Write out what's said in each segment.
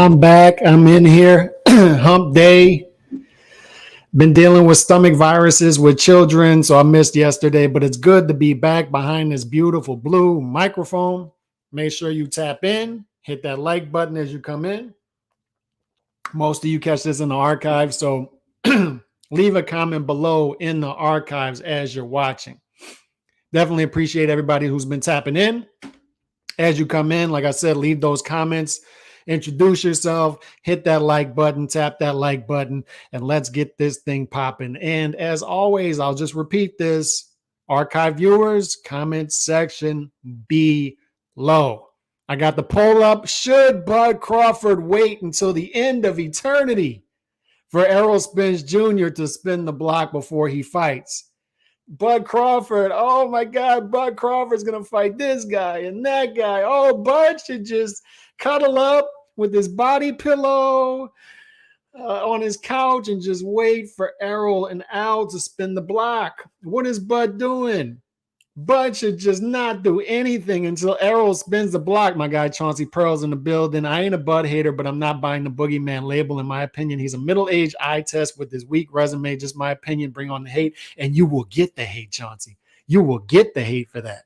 I'm back. I'm in here. Hump day. Been dealing with stomach viruses with children, so I missed yesterday, but it's good to be back behind this beautiful blue microphone. Make sure you tap in, hit that like button as you come in. Most of you catch this in the archive, so leave a comment below in the archives as you're watching. Definitely appreciate everybody who's been tapping in. As you come in, like I said, leave those comments, introduce yourself, hit that like button, tap that like button, and let's get this thing popping. And as always, I'll just repeat this. Archive viewers, comment section below. I got the poll up. Should Bud Crawford wait until the end of eternity for Errol Spence Jr. to spin the block before he fights? Bud Crawford, oh my God, Bud Crawford's going to fight this guy and that guy. Oh, Bud should just cuddle up with his body pillow on his couch and just wait for Errol and Al to spin the block. What is Bud doing? Bud should just not do anything until Errol spins the block. My guy Chauncey Pearl's in the building. I ain't a Bud hater, but I'm not buying the boogeyman label. In my opinion, he's a middle-aged eye test with his weak resume. Just my opinion. Bring on the hate, and you will get the hate, Chauncey. You will get the hate for that.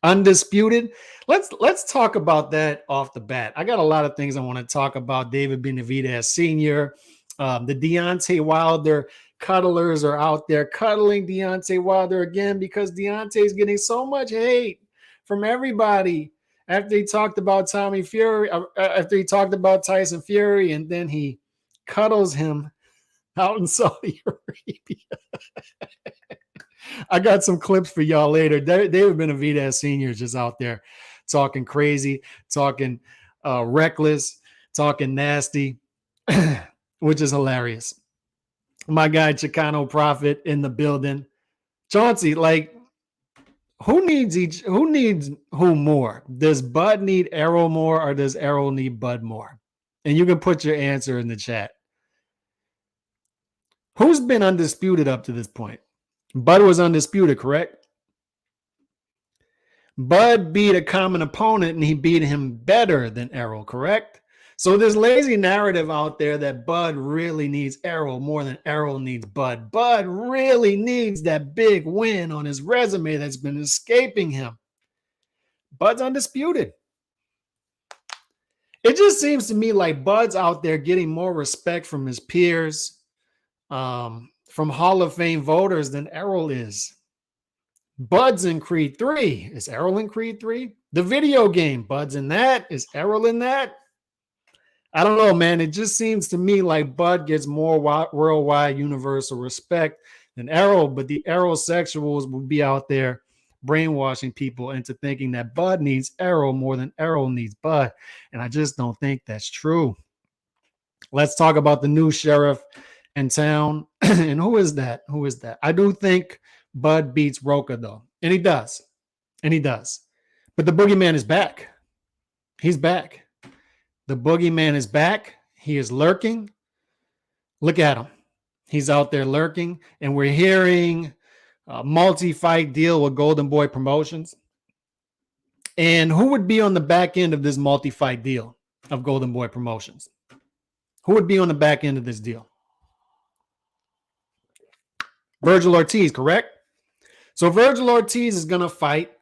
Undisputed. Let's talk about that off the bat. I got a lot of things I want to talk about. David Benavidez Sr., the Deontay Wilder cuddlers are out there cuddling Deontay Wilder again because Deontay's getting so much hate from everybody after he talked about Tommy Fury, after he talked about Tyson Fury, and then he cuddles him out in Saudi Arabia. I got some clips for y'all later. David Benavidez Sr. is just out there talking crazy, talking reckless, talking nasty, which is hilarious. My guy Chicano Prophet in the building. Chauncey, like, who needs who more? Does Bud need Errol more, or does Errol need Bud more? And you can put your answer in the chat. Who's been undisputed up to this point? Bud was undisputed, correct? Bud beat a common opponent and he beat him better than Errol, correct? So this lazy narrative out there that Bud really needs Errol more than Errol needs Bud. Bud really needs that big win on his resume that's been escaping him. Bud's undisputed. It just seems to me like Bud's out there getting more respect from his peers, from Hall of Fame voters than Errol is. Bud's in Creed 3. Is Errol in Creed 3? The video game, Bud's in that. Is Errol in that? I don't know, man. It just seems to me like Bud gets more worldwide universal respect than Errol, but the Errol sexuals will be out there brainwashing people into thinking that Bud needs Errol more than Errol needs Bud, and I just don't think that's true. Let's talk about the new sheriff in town, and who is that? Who is that? I do think Bud beats Rocha, though, and he does, but the boogeyman is back. He's back. The boogeyman is back. He is lurking. Look at him. He's out there lurking. And we're hearing a multi-fight deal with Golden Boy Promotions. And who would be on the back end of this multi-fight deal of Golden Boy Promotions? Who would be on the back end of this deal? Virgil Ortiz, correct? So Virgil Ortiz is going to fight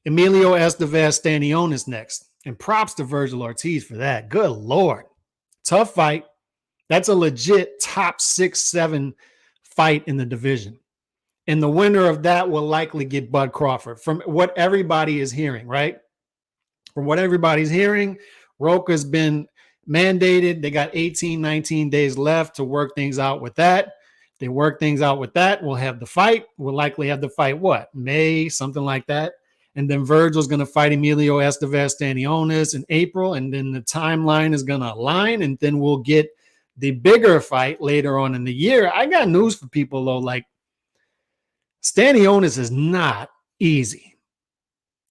Emilio Estevez Stanionis next. And props to Virgil Ortiz for that. Good Lord. Tough fight. That's a legit top 6-7 fight in the division. And the winner of that will likely get Bud Crawford, from what everybody is hearing, right? From what everybody's hearing, Rocha's been mandated. They got 18, 19 days left to work things out with that. If they work things out with that, we'll have the fight. We'll likely have the fight, what, May, something like that. And then Virgil's going to fight Emilio Estevez Stanionis in April. And then the timeline is going to align. And then we'll get the bigger fight later on in the year. I got news for people, though. Like, Stanionis is not easy.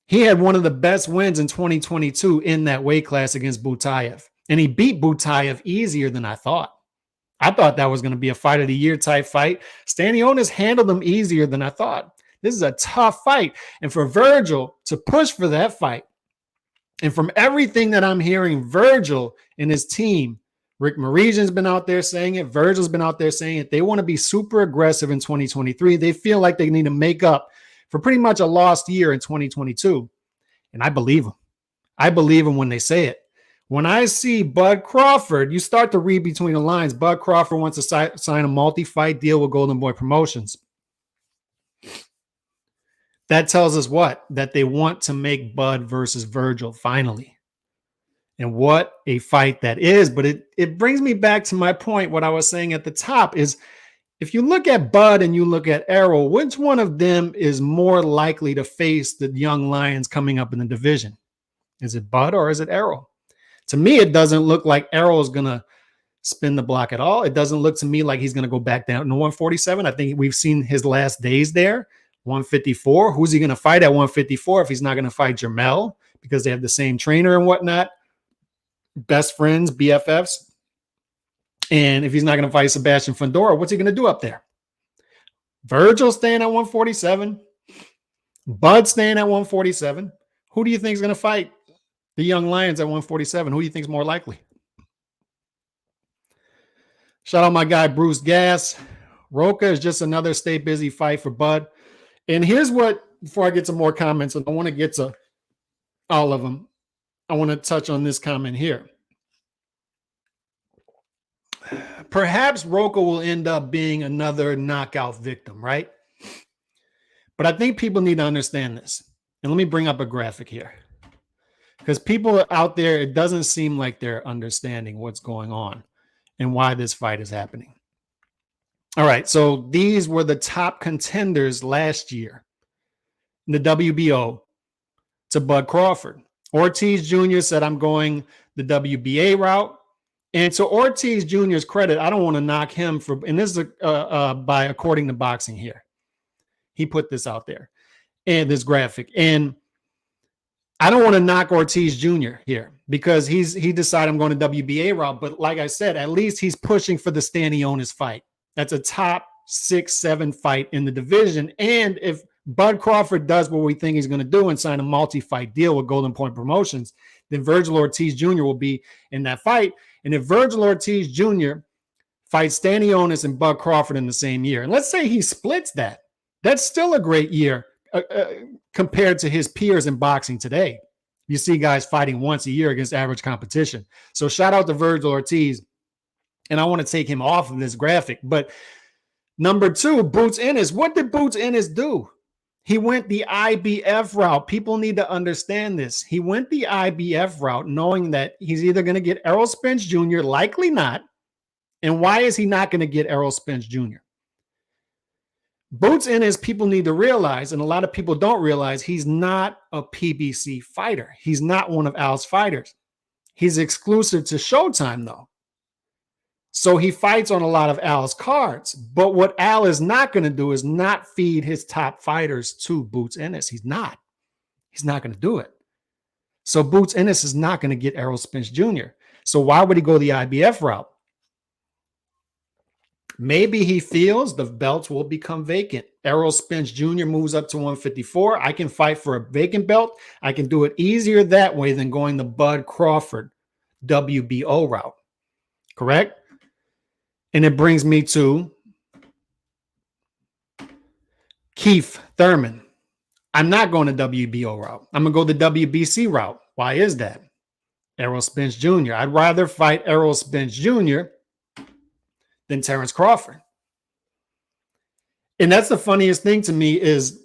He had one of the best wins in 2022 in that weight class against Butayev. And he beat Butayev easier than I thought. I thought that was going to be a fight of the year type fight. Stanionis handled him easier than I thought. This is a tough fight. And for Virgil to push for that fight And from everything that I'm hearing, Virgil and his team, Rick Marijan's been out there saying it. Virgil's been out there saying it. They want to be super aggressive in 2023. They feel like they need to make up for pretty much a lost year in 2022. And I believe them. I believe them when they say it. When I see Bud Crawford, you start to read between the lines. Bud Crawford wants to sign a multi-fight deal with Golden Boy Promotions. That tells us what? That they want to make Bud versus Virgil finally. And what a fight that is. But it brings me back to my point, what I was saying at the top is, if you look at Bud and you look at Errol, which one of them is more likely to face the young lions coming up in the division? Is it Bud or is it Errol? To me, it doesn't look like Errol is going to spin the block at all. It doesn't look to me like he's going to go back down to 147. I think we've seen his last days there. 154. Who's he going to fight at 154 if he's not going to fight Jermell because they have the same trainer and whatnot? Best friends, BFFs. And if he's not going to fight Sebastian Fundora, what's he going to do up there? Virgil staying at 147. Bud staying at 147. Who do you think is going to fight the young lions at 147? Who do you think is more likely? Shout out my guy, Bruce Gass. Rocha is just another stay busy fight for Bud. And here's what, before I get to more comments, and I want to get to all of them, I want to touch on this comment here. Perhaps Rocha will end up being another knockout victim, right? But I think people need to understand this. And let me bring up a graphic here. Because people out there, it doesn't seem like they're understanding what's going on and why this fight is happening. All right, so these were the top contenders last year in the WBO to Bud Crawford. Ortiz Jr. said, I'm going the WBA route. And to Ortiz Jr.'s credit, I don't want to knock him for, and this is by according to boxing here. He put this out there and this graphic. And I don't want to knock Ortiz Jr. here because he decided I'm going to WBA route. But like I said, at least he's pushing for the Stanionis fight. That's a top 6-7 fight in the division. And if Bud Crawford does what we think he's going to do and sign a multi-fight deal with Golden Point Promotions, then Virgil Ortiz Jr. will be in that fight. And if Virgil Ortiz Jr. fights Stanionis and Bud Crawford in the same year, and let's say he splits that, that's still a great year compared to his peers in boxing today. You see guys fighting once a year against average competition. So shout out to Virgil Ortiz. And I want to take him off of this graphic. But number two, Boots Ennis. What did Boots Ennis do? He went the IBF route. People need to understand this. He went the IBF route knowing that he's either going to get Errol Spence Jr., likely not. And why is he not going to get Errol Spence Jr.? Boots Ennis, people need to realize, and a lot of people don't realize, he's not a PBC fighter. He's not one of Al's fighters. He's exclusive to Showtime, though. So he fights on a lot of Al's cards. But what Al is not going to do is not feed his top fighters to Boots Ennis. He's not. He's not going to do it. So Boots Ennis is not going to get Errol Spence Jr. So why would he go the IBF route? Maybe he feels the belts will become vacant. Errol Spence Jr. moves up to 154. I can fight for a vacant belt. I can do it easier that way than going the Bud Crawford WBO route. Correct? And it brings me to Keith Thurman. I'm not going the WBO route. I'm going to go the WBC route. Why is that? Errol Spence Jr. I'd rather fight Errol Spence Jr. than Terence Crawford. And that's the funniest thing to me is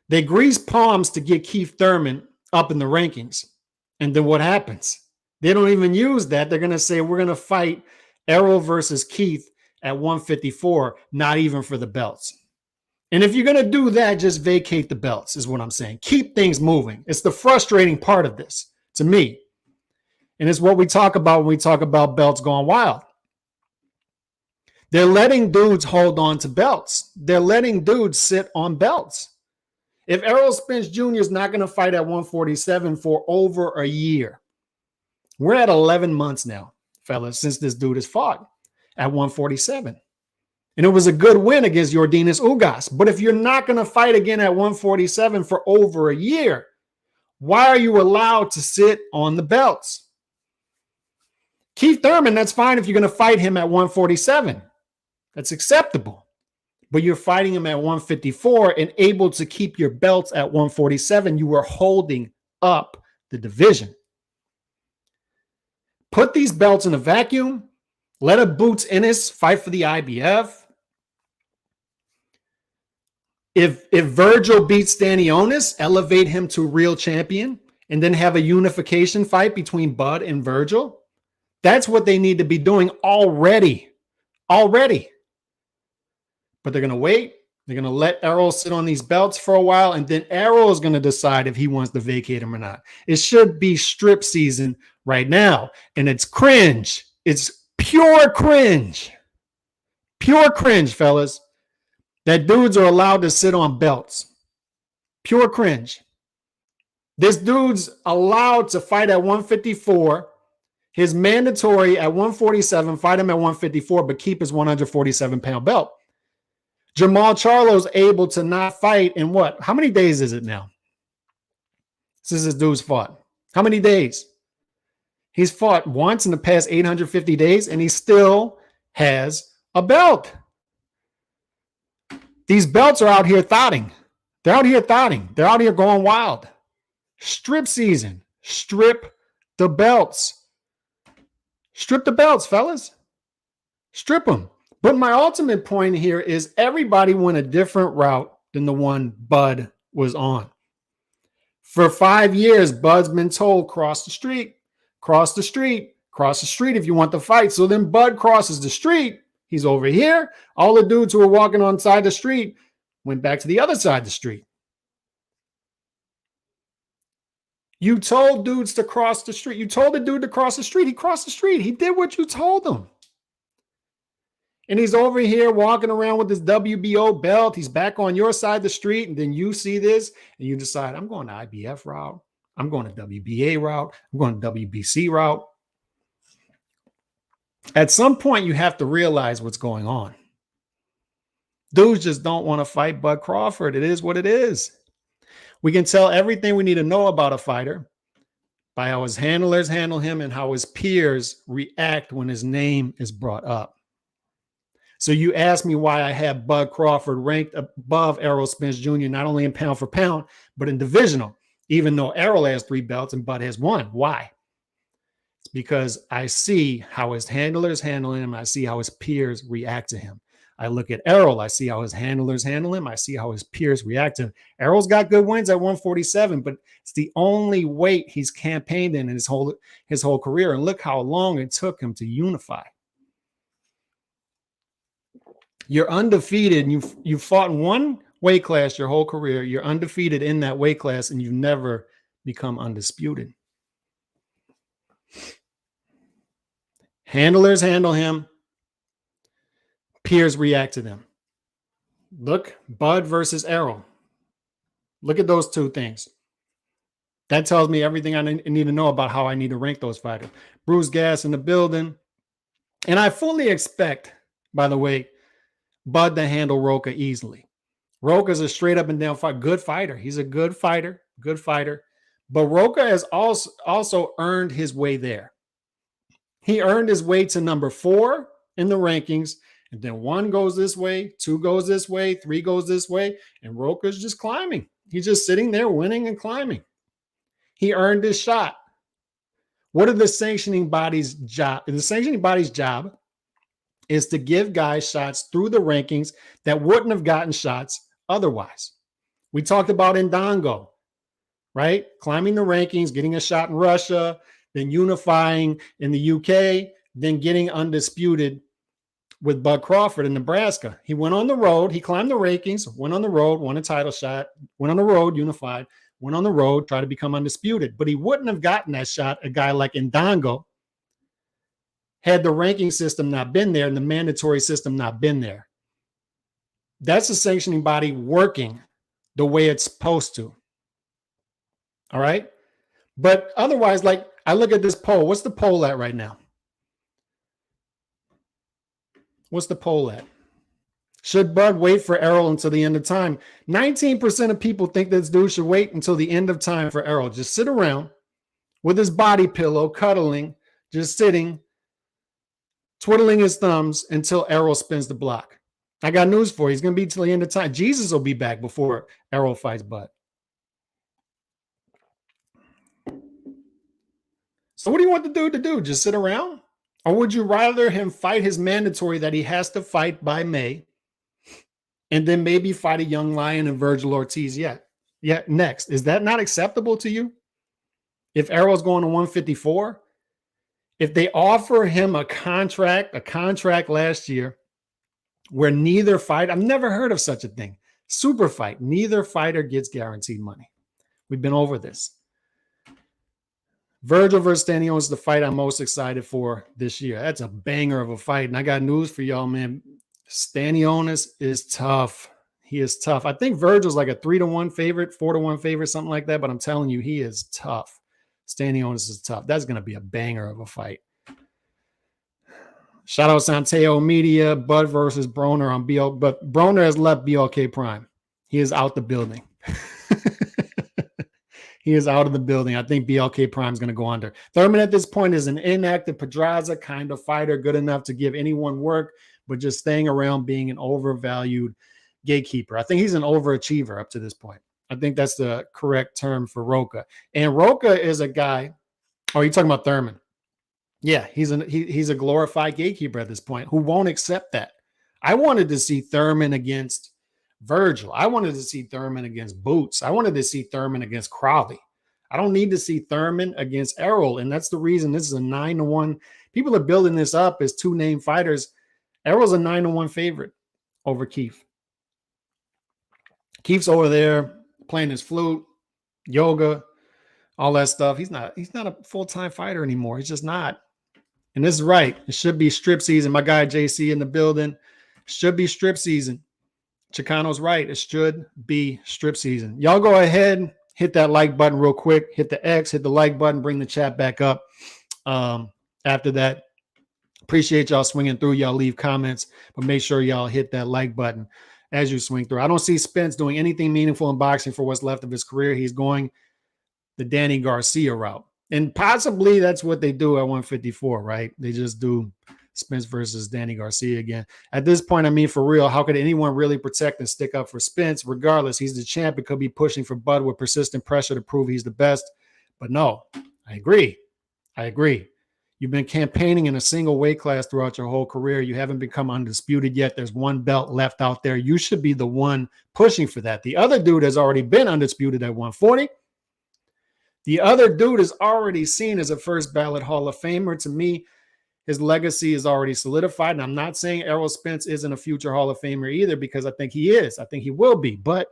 they grease palms to get Keith Thurman up in the rankings. And then what happens? They don't even use that. They're going to say, we're going to fight Errol versus Keith at 154, not even for the belts. And if you're going to do that, just vacate the belts is what I'm saying. Keep things moving. It's the frustrating part of this to me. And it's what we talk about when we talk about belts gone wild. They're letting dudes hold on to belts. They're letting dudes sit on belts. If Errol Spence Jr. is not going to fight at 147 for over a year, we're at 11 months now, fellas, since this dude has fought at 147. And it was a good win against Yordenis Ugas. But if you're not going to fight again at 147 for over a year, Why are you allowed to sit on the belts? Keith Thurman, that's fine if you're going to fight him at 147. That's acceptable. But you're fighting him at 154 and able to keep your belts at 147. You were holding up the division. Put these belts in a vacuum. Let a Boots Ennis fight for the IBF. If Virgil beats Stanionis, elevate him to real champion and then have a unification fight between Bud and Virgil. That's what they need to be doing already. But they're going to wait. They're going to let Errol sit on these belts for a while, and then Errol is going to decide if he wants to vacate them or not. It should be strip season right now, and it's cringe. It's pure cringe. Pure cringe, fellas, that dudes are allowed to sit on belts. Pure cringe. This dude's allowed to fight at 154. His mandatory at 147, fight him at 154, but keep his 147-pound belt. Jamal Charlo's able to not fight in what? How many days is it now since this dude's fought? How many days? He's fought once in the past 850 days, and he still has a belt. These belts are out here thotting. They're out here thotting. They're out here going wild. Strip season. Strip the belts. Strip the belts, fellas. Strip them. But my ultimate point here is everybody went a different route than the one Bud was on. For 5 years, Bud's been told, cross the street, cross the street, cross the street if you want to fight. So then Bud crosses the street. He's over here. All the dudes who were walking on side the street went back to the other side of the street. You told dudes to cross the street. You told the dude to cross the street. He crossed the street. He did what you told him. And he's over here walking around with his WBO belt. He's back on your side of the street. And then you see this and you decide, I'm going to IBF route. I'm going to WBA route. I'm going to WBC route. At some point, you have to realize what's going on. Dudes just don't want to fight Bud Crawford. It is what it is. We can tell everything we need to know about a fighter by how his handlers handle him and how his peers react when his name is brought up. So you asked me why I have Bud Crawford ranked above Errol Spence Jr., not only in pound for pound, but in divisional, even though Errol has 3 belts and Bud has 1. Why? It's because I see how his handlers handle him. I see how his peers react to him. I look at Errol. I see how his handlers handle him. I see how his peers react to him. Errol's got good wins at 147, but it's the only weight he's campaigned in his whole career. And look how long it took him to unify. You're undefeated. You've fought in one weight class your whole career. You're undefeated in that weight class, and you've never become undisputed. Handlers handle him. Peers react to them. Look, Bud versus Errol. Look at those two things. That tells me everything I need to know about how I need to rank those fighters. Bruce Gas in the building. And I fully expect, by the way, Bud to handle Rocha easily. Rocha's a straight up and down fight. Good fighter. He's a good fighter. Good fighter. But Rocha has also earned his way there. He earned his way to number 4 in the rankings. And then 1 goes this way, 2 goes this way, 3 goes this way. And Rocha's just climbing. He's just sitting there winning and climbing. He earned his shot. What are the sanctioning body's job? The sanctioning body's job is to give guys shots through the rankings that wouldn't have gotten shots otherwise. We talked about Ndongo, right? Climbing the rankings, getting a shot in Russia, then unifying in the UK, then getting undisputed with Bud Crawford in Nebraska. He went on the road. He climbed the rankings, went on the road, won a title shot, went on the road, unified, went on the road, tried to become undisputed. But he wouldn't have gotten that shot, a guy like Ndongo, had the ranking system not been there and the mandatory system not been there. That's the sanctioning body working the way it's supposed to. All right? But otherwise, like, I look at this poll. What's the poll at right now? What's the poll at? Should Bud wait for Errol until the end of time? 19% of people think this dude should wait until the end of time for Errol. Just sit around with his body pillow, cuddling, just sitting, twiddling his thumbs until Errol spins the block. I got news for you. He's going to be till the end of time. Jesus will be back before Errol fights Bud. So what do you want the dude to do? Just sit around? Or would you rather him fight his mandatory that he has to fight by May and then maybe fight a young lion and Virgil Ortiz next? Is that not acceptable to you? If Errol's going to 154, if they offer him a contract last year where neither fight, I've never heard of such a thing. Super fight, neither fighter gets guaranteed money. We've been over this. Virgil versus Stanionis is the fight I'm most excited for this year. That's a banger of a fight. And I got news for y'all, man. Stanionis is tough. He is tough. I think Virgil's like a 3-1 favorite, 4-1 favorite, something like that. But I'm telling you, he is tough. Stanionis is tough. That's going to be a banger of a fight. Shout out Santeo Media, Bud versus Broner on BL. But Broner has left BLK Prime. He is out the building. He is out of the building. I think BLK Prime is going to go under. Thurman at this point is an inactive Pedraza kind of fighter, good enough to give anyone work, but just staying around being an overvalued gatekeeper. I think he's an overachiever up to this point. I think that's the correct term for Rocha. And Rocha is a guy. Oh, you're talking about Thurman. Yeah, he's a glorified gatekeeper at this point who won't accept that. I wanted to see Thurman against Virgil. I wanted to see Thurman against Boots. I wanted to see Thurman against Crowley. I don't need to see Thurman against Errol. And that's the reason this is a 9-1. People are building this up as two named fighters. Errol's a 9-1 favorite over Keith. Keith's over there playing his flute, yoga, all that stuff. He's not a full-time fighter anymore. He's just not. And this is right. It should be strip season. My guy JC in the building. Should be strip season. Chicano's right. It should be strip season. Y'all go ahead, hit that like button real quick. Hit the X, hit the like button, bring the chat back up. After that, appreciate y'all swinging through. Y'all leave comments, but make sure y'all hit that like button as you swing through. I don't see Spence doing anything meaningful in boxing for what's left of his career. He's going the Danny Garcia route. And possibly that's what they do at 154, right? They just do Spence versus Danny Garcia again. At this point, I mean, for real, how could anyone really protect and stick up for Spence? Regardless, he's the champ. It could be pushing for Bud with persistent pressure to prove he's the best. But no, I agree. You've been campaigning in a single weight class throughout your whole career. You haven't become undisputed yet. There's one belt left out there. You should be the one pushing for that. The other dude has already been undisputed at 140. The other dude is already seen as a first ballot Hall of Famer. To me, his legacy is already solidified. And I'm not saying Errol Spence isn't a future Hall of Famer either, because I think he is. I think he will be. But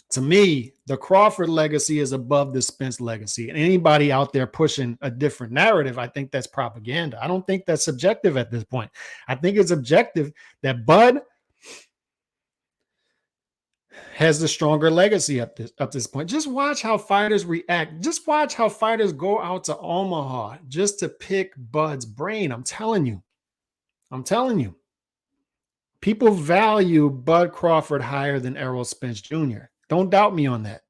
to me, the Crawford legacy is above the Spence legacy. And anybody out there pushing a different narrative, I think that's propaganda. I don't think that's subjective at this point. I think it's objective that Bud has the stronger legacy up this point. Just watch how fighters react. Just watch how fighters go out to Omaha just to pick Bud's brain. I'm telling you. People value Bud Crawford higher than Errol Spence Jr. Don't doubt me on that.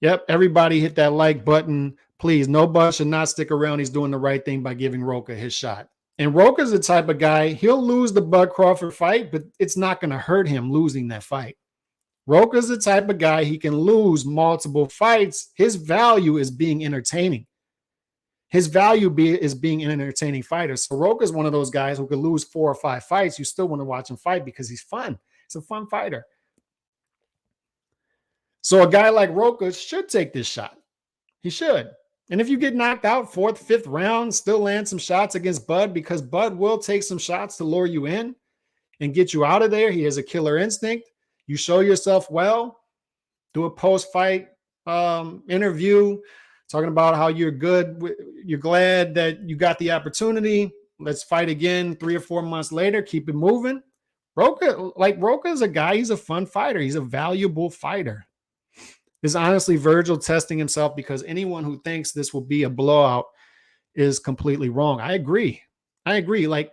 Yep, everybody hit that like button. Please, no Bud should not stick around. He's doing the right thing by giving Rocha his shot. And Rocha's the type of guy, he'll lose the Bud Crawford fight, but it's not going to hurt him losing that fight. Rocha's the type of guy, he can lose multiple fights. His value is being entertaining. Is being an entertaining fighter. So Rocha's one of those guys who could lose 4 or 5 fights. You still want to watch him fight because he's fun. He's a fun fighter. So a guy like Rocha should take this shot. He should. And if you get knocked out 4th, 5th round, still land some shots against Bud, because Bud will take some shots to lure you in and get you out of there. He has a killer instinct. You show yourself well, do a post-fight interview talking about how you're good. You're glad that you got the opportunity. Let's fight again 3 or 4 months later. Keep it moving. Rocha is a guy. He's a fun fighter. He's a valuable fighter. Is honestly Virgil testing himself, because anyone who thinks this will be a blowout is completely wrong. I agree. Like,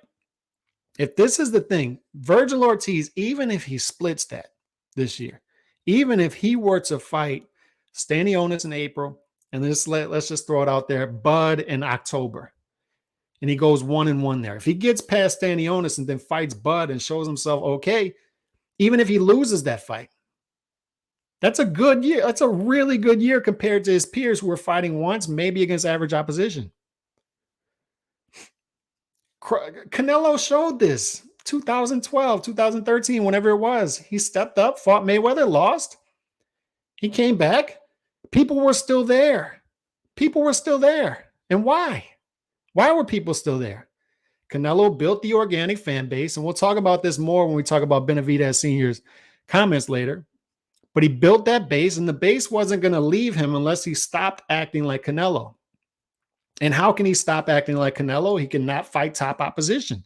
If this is the thing, Virgil Ortiz, even if he splits that this year, even if he were to fight Stanionis in April, and let's just throw it out there, Bud in October, and he goes 1-1 there. If he gets past Stanionis and then fights Bud and shows himself okay, even if he loses that fight, that's a good year. That's a really good year compared to his peers who were fighting once, maybe against average opposition. Canelo showed this 2012, 2013, whenever it was. He stepped up, fought Mayweather, lost. He came back. People were still there. People were still there. And why? Why were people still there? Canelo built the organic fan base, and we'll talk about this more when we talk about Benavidez Sr.'s comments later. But he built that base, and the base wasn't going to leave him unless he stopped acting like Canelo. And how can he stop acting like Canelo? He cannot fight top opposition.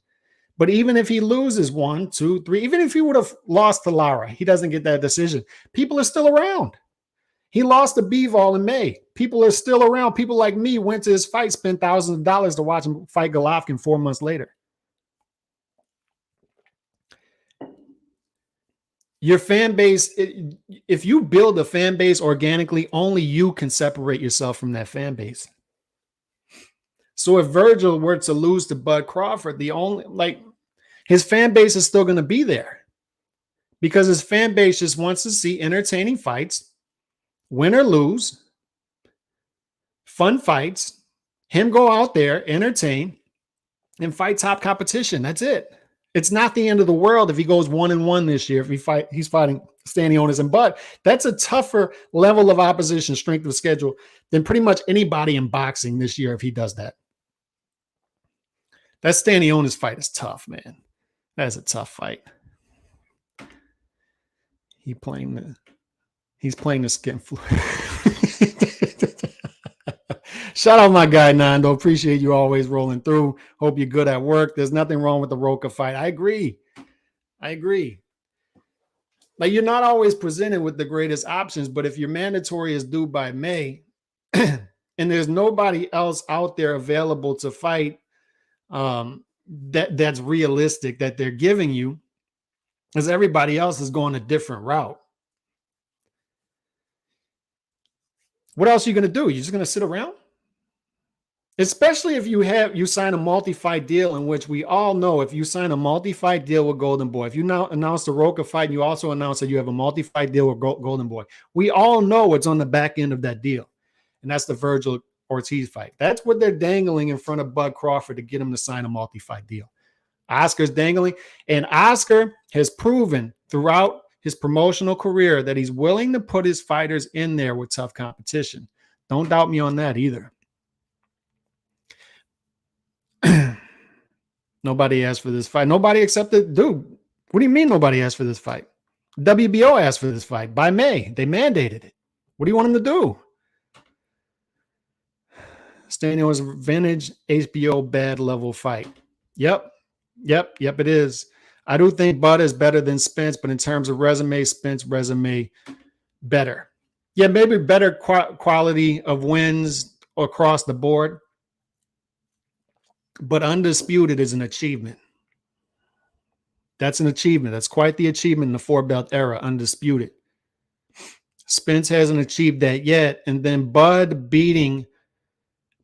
But even if he loses 1, 2, 3, even if he would have lost to Lara, he doesn't get that decision. People are still around. He lost to Bivol in May. People are still around. People like me went to his fight, spent thousands of dollars to watch him fight Golovkin 4 months later. Your fan base, if you build a fan base organically, only you can separate yourself from that fan base. So if Virgil were to lose to Bud Crawford, his fan base is still going to be there because his fan base just wants to see entertaining fights, win or lose, fun fights, him go out there, entertain, and fight top competition. That's it. It's not the end of the world if he goes 1-1 this year. If he's fighting Stanionis and Bud, that's a tougher level of opposition, strength of schedule than pretty much anybody in boxing this year if he does that. That Stanionis fight is tough, man. That's a tough fight. He's playing the skin flu. Shout out my guy Nando. Appreciate you always rolling through. Hope you're good at work. There's nothing wrong with the Rocha fight. I agree. Like, you're not always presented with the greatest options, but if your mandatory is due by May and there's nobody else out there available to fight that's realistic that they're giving you, as everybody else is going a different route. What else are you going to do? You're just going to sit around? Especially if you sign a multi-fight deal, in which we all know if you sign a multi-fight deal with Golden Boy, if you now announce the Rocha fight and you also announce that you have a multi-fight deal with Golden Boy, we all know what's on the back end of that deal. And that's the Virgil Ortiz fight. That's what they're dangling in front of Bud Crawford to get him to sign a multi-fight deal. Oscar's dangling, and Oscar has proven throughout his promotional career that he's willing to put his fighters in there with tough competition. Don't doubt me on that either. Nobody asked for this fight. Nobody accepted. Dude, what do you mean nobody asked for this fight? WBO asked for this fight by May. They mandated it. What do you want him to do? Stanio's vintage HBO bad level fight. Yep, it is. I do think Bud is better than Spence, but in terms of resume, Spence resume better. Yeah, maybe better quality of wins across the board. But undisputed is an achievement. That's an achievement. That's quite the achievement in the 4-belt era, undisputed. Spence hasn't achieved that yet. And then Bud beating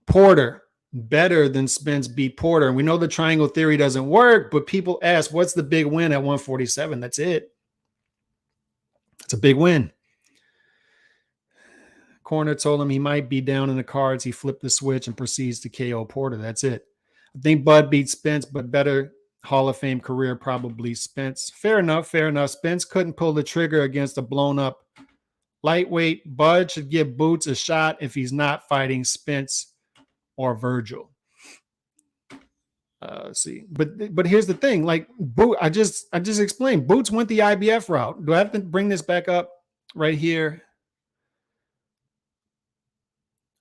Porter better than Spence beat Porter. And we know the triangle theory doesn't work, but people ask, what's the big win at 147? That's it. It's a big win. Corner told him he might be down in the cards. He flipped the switch and proceeds to KO Porter. That's it. I think Bud beat Spence, but better Hall of Fame career, probably Spence. Fair enough. Spence couldn't pull the trigger against a blown-up lightweight. Bud should give Boots a shot if he's not fighting Spence or Virgil. See, but here's the thing. Like, I just explained. Boots went the IBF route. Do I have to bring this back up right here?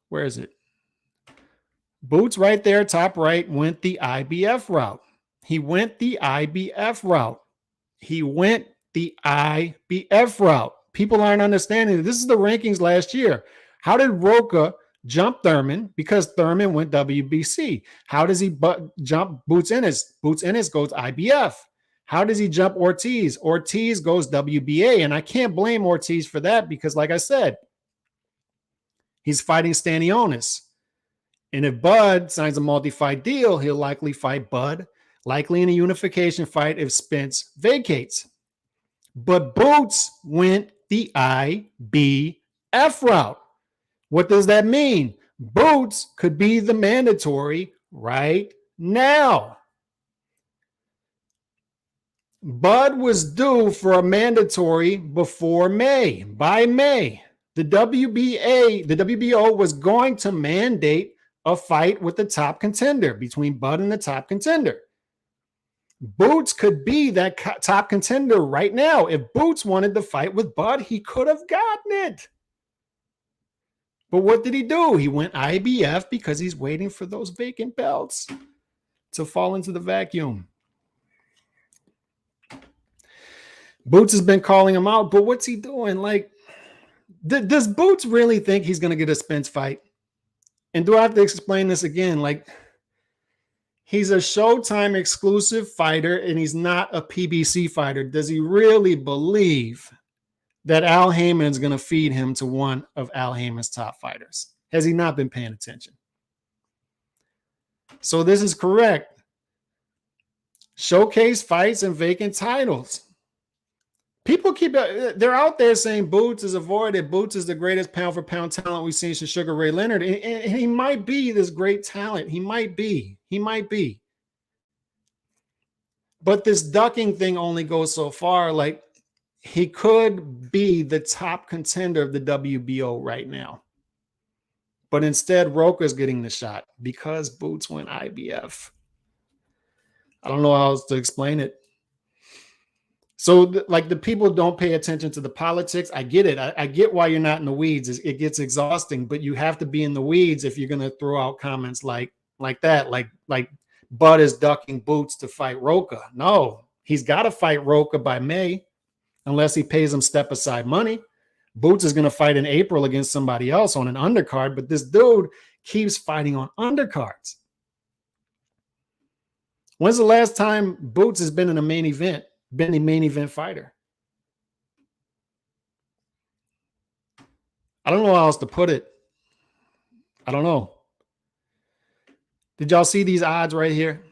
Where is it? Boots right there, top right, went the IBF route. He went the IBF route. People aren't understanding. This is the rankings last year. How did Rocha jump Thurman because Thurman went WBC. How does he jump Boots Ennis? Boots Ennis goes IBF. How does he jump Ortiz? Ortiz goes WBA. And I can't blame Ortiz for that because, like I said, he's fighting Stanionis. And if Bud signs a multi-fight deal, he'll likely fight Bud, likely in a unification fight if Spence vacates. But Boots went the IBF route. What does that mean? Boots could be the mandatory right now. Bud was due for a mandatory before May. By May, the WBO was going to mandate a fight with the top contender, between Bud and the top contender. Boots could be that top contender right now. If Boots wanted to fight with Bud, he could have gotten it. But what did he do? He went IBF because he's waiting for those vacant belts to fall into the vacuum. Boots has been calling him out, but what's he doing? Like, does Boots really think he's going to get a Spence fight? And do I have to explain this again? Like, he's a Showtime exclusive fighter, and he's not a PBC fighter. Does he really believe that Al Heyman is going to feed him to one of Al Heyman's top fighters? Has he not been paying attention? So this is correct. Showcase fights and vacant titles. People they're out there saying Boots is avoided. Boots is the greatest pound for pound talent we've seen since Sugar Ray Leonard. And he might be this great talent. He might be. But this ducking thing only goes so far. Like, he could be the top contender of the WBO right now. But instead, Rocha's getting the shot because Boots went IBF. I don't know how else to explain it. So, the people don't pay attention to the politics. I get it. I get why you're not in the weeds. It gets exhausting, but you have to be in the weeds if you're going to throw out comments like that. Like Bud is ducking Boots to fight Rocha. No, he's got to fight Rocha by May, unless he pays him step aside money. Boots is going to fight in April against somebody else on an undercard, but this dude keeps fighting on undercards. When's the last time Boots has been in a main event? Been a main event fighter? I don't know how else to put it. I don't know. Did y'all see these odds right here?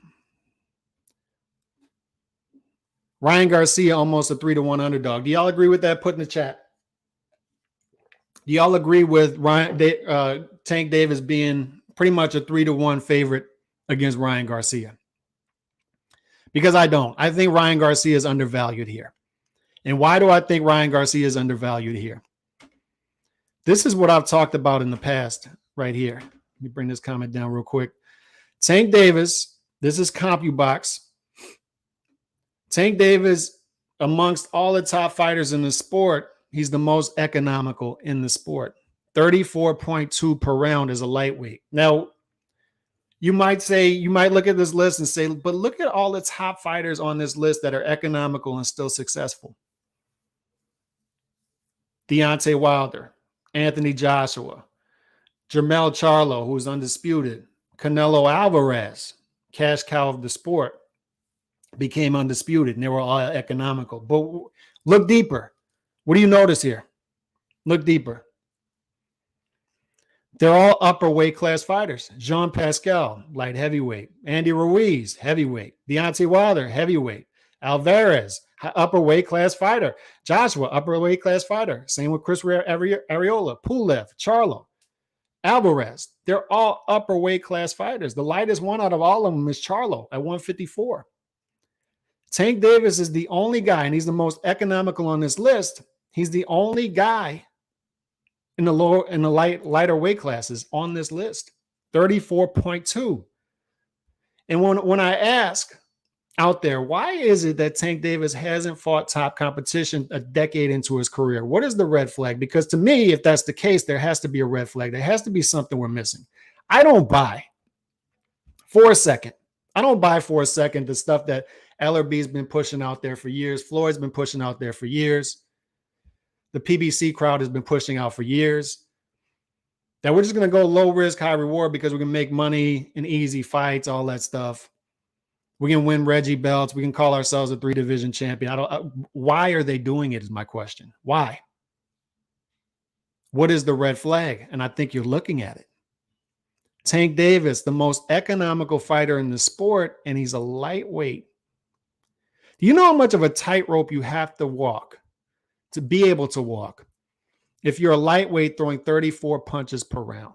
Ryan Garcia almost a 3-1 underdog. Do y'all agree with that? Put in the chat. Do y'all agree with Tank Davis being pretty much a 3-1 favorite against Ryan Garcia? Because I don't. I think Ryan Garcia is undervalued here. And why do I think Ryan Garcia is undervalued here? This is what I've talked about in the past right here. Let me bring this comment down real quick. Tank Davis, this is CompuBox. Tank Davis, amongst all the top fighters in the sport, he's the most economical in the sport. 34.2 per round is a lightweight. Now, you might look at this list and say, but look at all the top fighters on this list that are economical and still successful. Deontay Wilder, Anthony Joshua, Jermell Charlo, who's undisputed, Canelo Alvarez, cash cow of the sport, became undisputed, and they were all economical. But look deeper. What do you notice here? Look deeper. They're all upper weight class fighters. Jean Pascal, light heavyweight. Andy Ruiz, heavyweight. Deontay Wilder, heavyweight. Alvarez, upper weight class fighter. Joshua, upper weight class fighter. Same with Chris Arreola, Pulev, Charlo, Alvarez. They're all upper weight class fighters. The lightest one out of all of them is Charlo at 154. Tank Davis is the only guy, and he's the most economical on this list. He's the only guy in the lighter weight classes on this list, 34.2. And when I ask out there, why is it that Tank Davis hasn't fought top competition a decade into his career? What is the red flag? Because to me, if that's the case, there has to be a red flag. There has to be something we're missing. I don't buy for a second the stuff that LRB's been pushing out there for years. Floyd's been pushing out there for years. The PBC crowd has been pushing out for years Now we're just going to go low risk, high reward because we can make money in easy fights, all that stuff. We can win Reggie belts. We can call ourselves a 3-division champion. Why are they doing it is my question. Why? What is the red flag? And I think you're looking at it. Tank Davis, the most economical fighter in the sport, and he's a lightweight. Do you know how much of a tightrope you have to walk to be able to walk if you're a lightweight throwing 34 punches per round?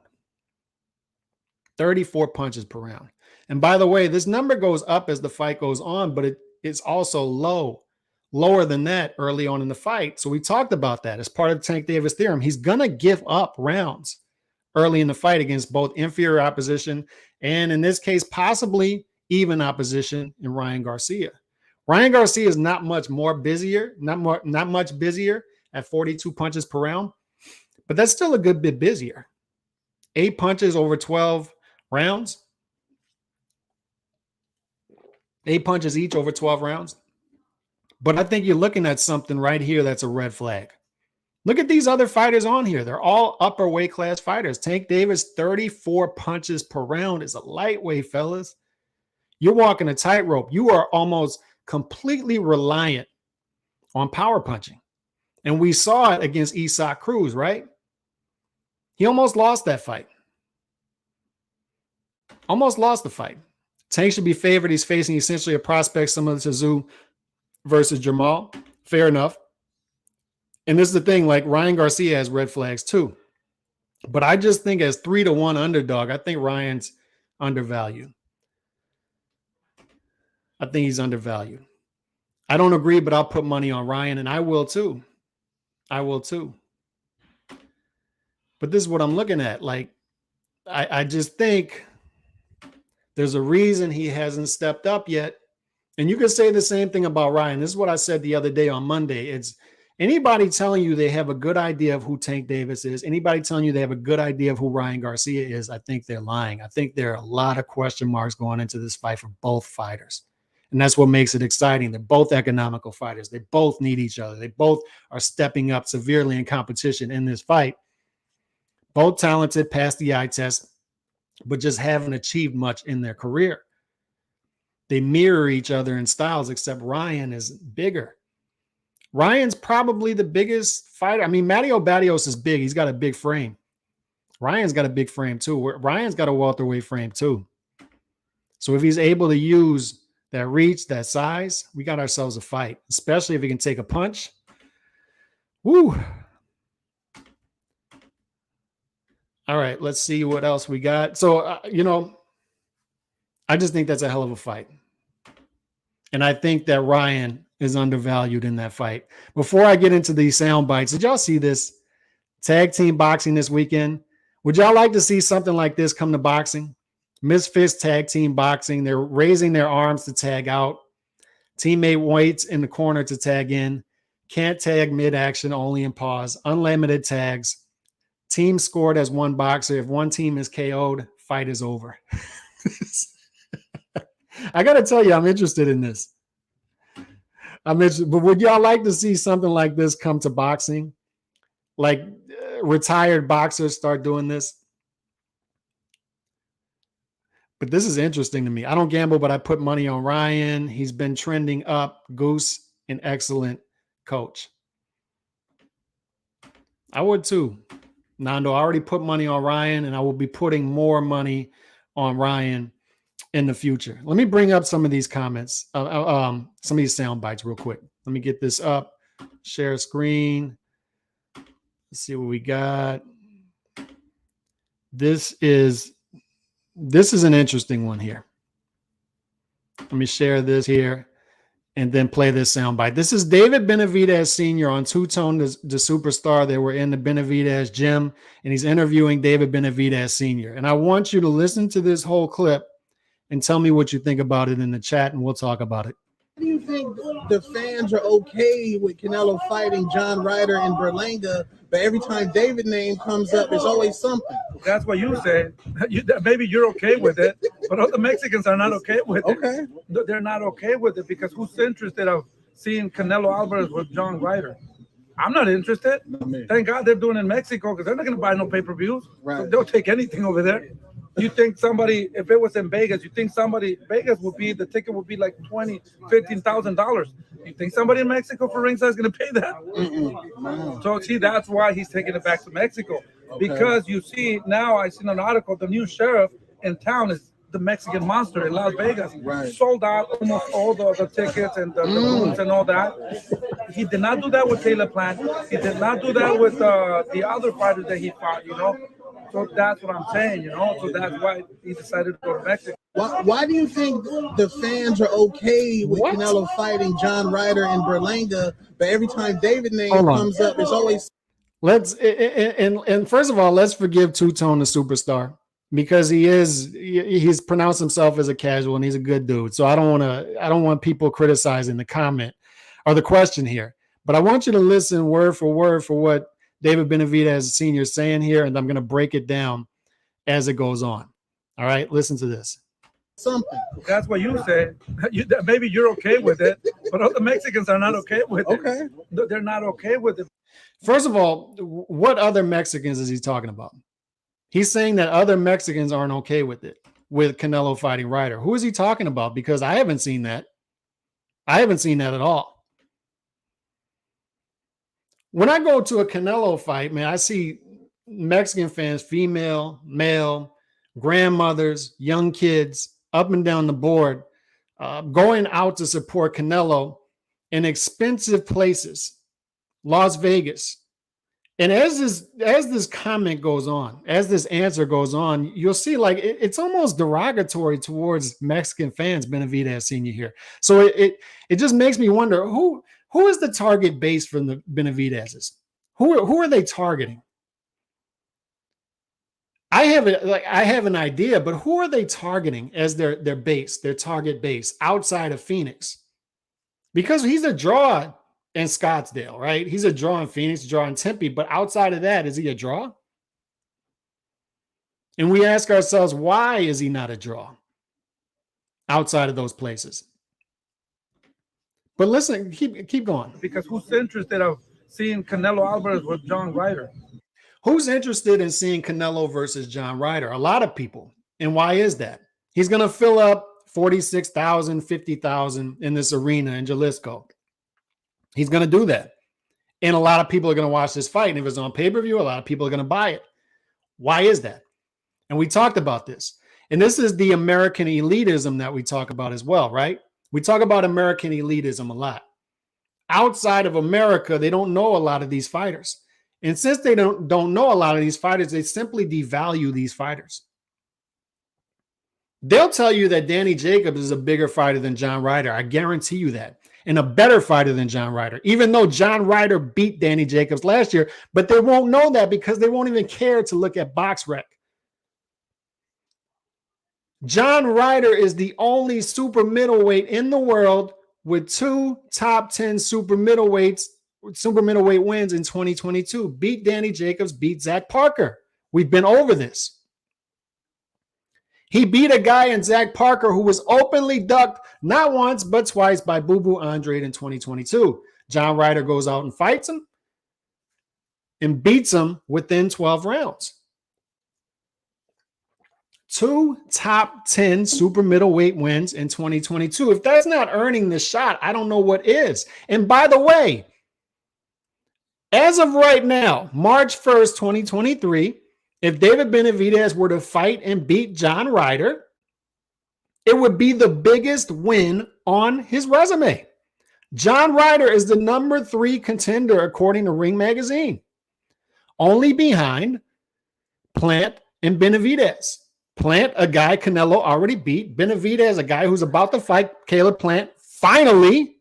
34 punches per round. And by the way, this number goes up as the fight goes on, but it's also lower than that early on in the fight. So we talked about that as part of the Tank Davis theorem. He's going to give up rounds early in the fight against both inferior opposition and, in this case, possibly even opposition in Ryan Garcia. Ryan Garcia is not much busier at 42 punches per round, but that's still a good bit busier. 8 punches over 12 rounds. 8 punches each over 12 rounds. But I think you're looking at something right here that's a red flag. Look at these other fighters on here. They're all upper weight class fighters. Tank Davis, 34 punches per round is a lightweight, fellas. You're walking a tightrope. You are almost completely reliant on power punching. And we saw it against Isaac Cruz, right? He almost lost that fight. Almost lost the fight. Tank should be favored. He's facing essentially a prospect similar to Tszyu versus Jamal. Fair enough. And this is the thing, like Ryan Garcia has red flags too. But I just think as 3-1 underdog, I think Ryan's undervalued. I think he's undervalued. I don't agree, but I'll put money on Ryan, and I will too. I will too. But this is what I'm looking at. Like, I just think there's a reason he hasn't stepped up yet. And you can say the same thing about Ryan. This is what I said the other day on Monday. It's anybody telling you they have a good idea of who Tank Davis is, anybody telling you they have a good idea of who Ryan Garcia is, I think they're lying. I think there are a lot of question marks going into this fight for both fighters. And that's what makes it exciting. They're both economical fighters. They both need each other. They both are stepping up severely in competition in this fight. Both talented, passed the eye test, but just haven't achieved much in their career. They mirror each other in styles, except Ryan is bigger. Ryan's probably the biggest fighter. I mean, Matteo Barrios is big. He's got a big frame. Ryan's got a big frame too. Ryan's got a welterweight frame too. So if he's able to use that reach, that size, we got ourselves a fight, especially if he can take a punch. Woo. All right, let's see what else we got. So, I just think that's a hell of a fight. And I think that Ryan is undervalued in that fight. Before I get into these sound bites, did y'all see this tag team boxing this weekend? Would y'all like to see something like this come to boxing? Misfits tag team boxing. They're raising their arms to tag out. Teammate waits in the corner to tag in. Can't tag mid-action, only in pause. Unlimited tags. Team scored as one boxer. If one team is KO'd, fight is over. I got to tell you, I'm interested in this. But would y'all like to see something like this come to boxing? Like retired boxers start doing this? But this is interesting to me. I don't gamble, but I put money on Ryan. He's been trending up. Goose, an excellent coach. I would too. Nando, I already put money on Ryan, and I will be putting more money on Ryan in the future. Let me bring up some of these comments, some of these sound bites real quick. Let me get this up, share screen. Let's see what we got. This is an interesting one here. Let me share this here and then play this soundbite. This is David Benavidez Sr. on Two Tone, the Superstar. They were in the Benavidez gym, and he's interviewing David Benavidez Sr. And I want you to listen to this whole clip and tell me what you think about it in the chat, and we'll talk about it. Do you think the fans are okay with Canelo fighting John Ryder in Berlanga, but every time David's name comes up, it's always something? That's what you said. Maybe you're okay with it, but other Mexicans are not okay with it. Okay. They're not okay with it because who's interested of seeing Canelo Alvarez with John Ryder? I'm not interested. Not me. Thank God they're doing it in Mexico because they're not going to buy no pay-per-views. Right. So they'll take anything over there. You think somebody, if it was in Vegas, you think somebody, Vegas would be, the ticket would be like $15,000. You think somebody in Mexico for ringside is going to pay that? No. So see, that's why he's taking it back to Mexico. Okay. Because you see, now I seen an article, the new sheriff in town is the Mexican Monster in Las Vegas. Right. Sold out almost all the tickets and the rooms and all that. He did not do that with Taylor Plant. He did not do that with the other fighters that he fought, you know. So that's what I'm saying, you know. So that's why he decided to go to Mexico. Why do you think the fans are okay with What? Canelo fighting John Ryder in Berlanga, but every time David name Hold on. comes up, it's always Let's and first of all, let's forgive Two Tone the superstar because he's pronounced himself as a casual and he's a good dude. So I don't want people criticizing the comment or the question here. But I want you to listen word for what David Benavidez Sr. is saying here, and I'm going to break it down as it goes on. All right, listen to this. something. That's what you say. Maybe you're okay with it, but other Mexicans are not okay with it. Okay. They're not okay with it. First of all, what other Mexicans is he talking about? He's saying that other Mexicans aren't okay with it, with Canelo fighting Ryder. Who is he talking about? Because I haven't seen that. I haven't seen that at all. When I go to a Canelo fight, man, I see Mexican fans, female, male, grandmothers, young kids, up and down the board, going out to support Canelo in expensive places, Las Vegas. And as this comment goes on, as this answer goes on, you'll see like it's almost derogatory towards Mexican fans, Benavidez Sr. here. So it just makes me wonder who is the target base for the Benavidez's? Who are they targeting? I have an idea, but who are they targeting as their base, their target base outside of Phoenix? Because he's a draw in Scottsdale, right? He's a draw in Phoenix, a draw in Tempe, but outside of that, is he a draw? And we ask ourselves, why is he not a draw outside of those places? But listen, keep going. Because who's interested of seeing Canelo Alvarez with John Ryder? Who's interested in seeing Canelo versus John Ryder? A lot of people. And why is that? He's going to fill up 46,000, 50,000 in this arena in Jalisco. He's going to do that. And a lot of people are going to watch this fight. And if it's on pay-per-view, a lot of people are going to buy it. Why is that? And we talked about this. And this is the American elitism that we talk about as well, right? We talk about American elitism a lot. Outside of America, they don't know a lot of these fighters. And since they don't know a lot of these fighters, they simply devalue these fighters. They'll tell you that Danny Jacobs is a bigger fighter than John Ryder. I guarantee you that. And a better fighter than John Ryder, even though John Ryder beat Danny Jacobs last year. But they won't know that because they won't even care to look at BoxRec. John Ryder is the only super middleweight in the world with 2 top 10 super middleweight wins in 2022. Beat Danny Jacobs, beat Zach Parker. We've been over this. He beat a guy in Zach Parker who was openly ducked not once, but twice by Boo Boo Andrade in 2022. John Ryder goes out and fights him and beats him within 12 rounds. 2 top 10 super middleweight wins in 2022. If that's not earning the shot, I don't know what is. And by the way, as of right now, March 1st, 2023, if David Benavidez were to fight and beat John Ryder, it would be the biggest win on his resume. John Ryder is the number 3 contender according to Ring Magazine, only behind Plant and Benavidez. Plant, a guy Canelo already beat. Benavidez, a guy who's about to fight Caleb Plant, finally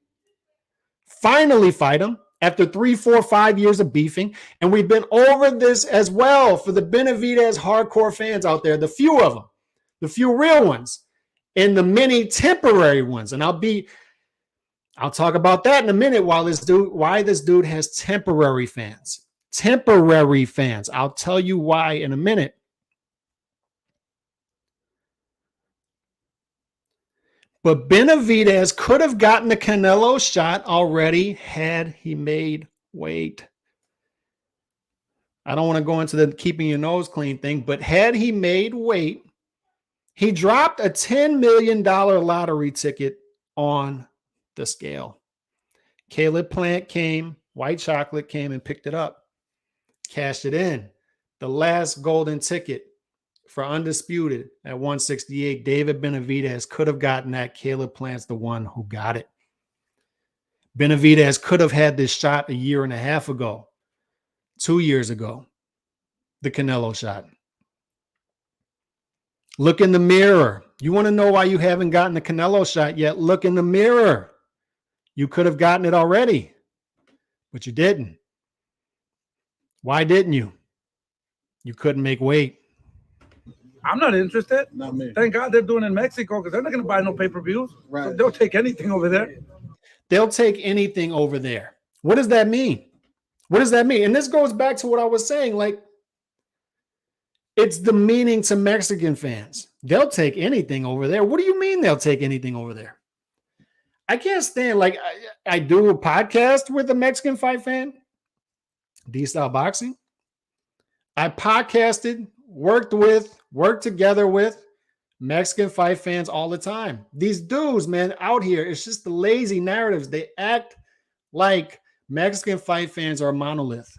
fight him after 3, 4, 5 years of beefing. And we've been over this as well for the Benavidez hardcore fans out there, the few of them, the few real ones, and the many temporary ones. And I'll talk about that in a minute why this dude has temporary fans. Temporary fans. I'll tell you why in a minute. But Benavidez could have gotten the Canelo shot already had he made Wait. I don't want to go into the keeping your nose clean thing, but had he made weight, he dropped a $10 million lottery ticket on the scale. Caleb Plant came, White Chocolate came and picked it up, cashed it in. The last golden ticket for Undisputed at 168, David Benavidez could have gotten that. Caleb Plant's the one who got it. Benavidez could have had this shot a year and a half ago, 2 years ago, the Canelo shot. Look in the mirror. You want to know why you haven't gotten the Canelo shot yet? Look in the mirror. You could have gotten it already, but you didn't. Why didn't you? You couldn't make weight. I'm not interested. Not me. Thank God they're doing it in Mexico because they're not going to buy no pay-per-views. Right. So they'll take anything over there. They'll take anything over there. What does that mean? What does that mean? And this goes back to what I was saying. Like, it's the meaning to Mexican fans. They'll take anything over there. What do you mean they'll take anything over there? I can't stand, like, I do a podcast with a Mexican fight fan, D-Style Boxing. I podcasted, worked together with Mexican fight fans all the time. These dudes, man, out here, it's just the lazy narratives. They act like Mexican fight fans are a monolith.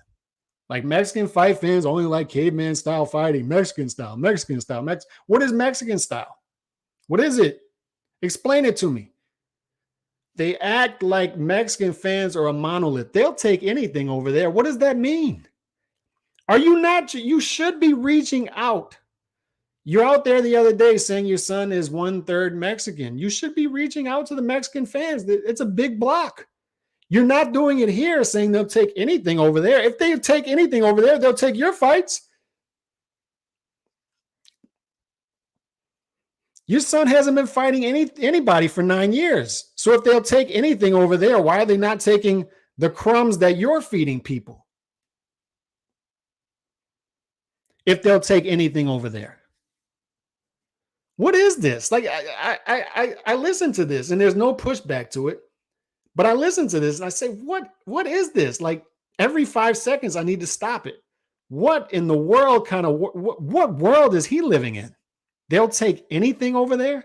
Like Mexican fight fans only like caveman style fighting, Mexican style. What is Mexican style? What is it? Explain it to me. They act like Mexican fans are a monolith. They'll take anything over there. What does that mean? Are you not? You should be reaching out. You're out there the other day saying your son is 1/3 Mexican. You should be reaching out to the Mexican fans. It's a big block. You're not doing it here saying they'll take anything over there. If they take anything over there, they'll take your fights. Your son hasn't been fighting anybody for 9 years. So if they'll take anything over there, why are they not taking the crumbs that you're feeding people? If they'll take anything over there. What is this? Like, I listen to this and there's no pushback to it. But I listen to this and I say, what is this? Like, every 5 seconds, I need to stop it. What in the world kind of, what world is he living in? They'll take anything over there?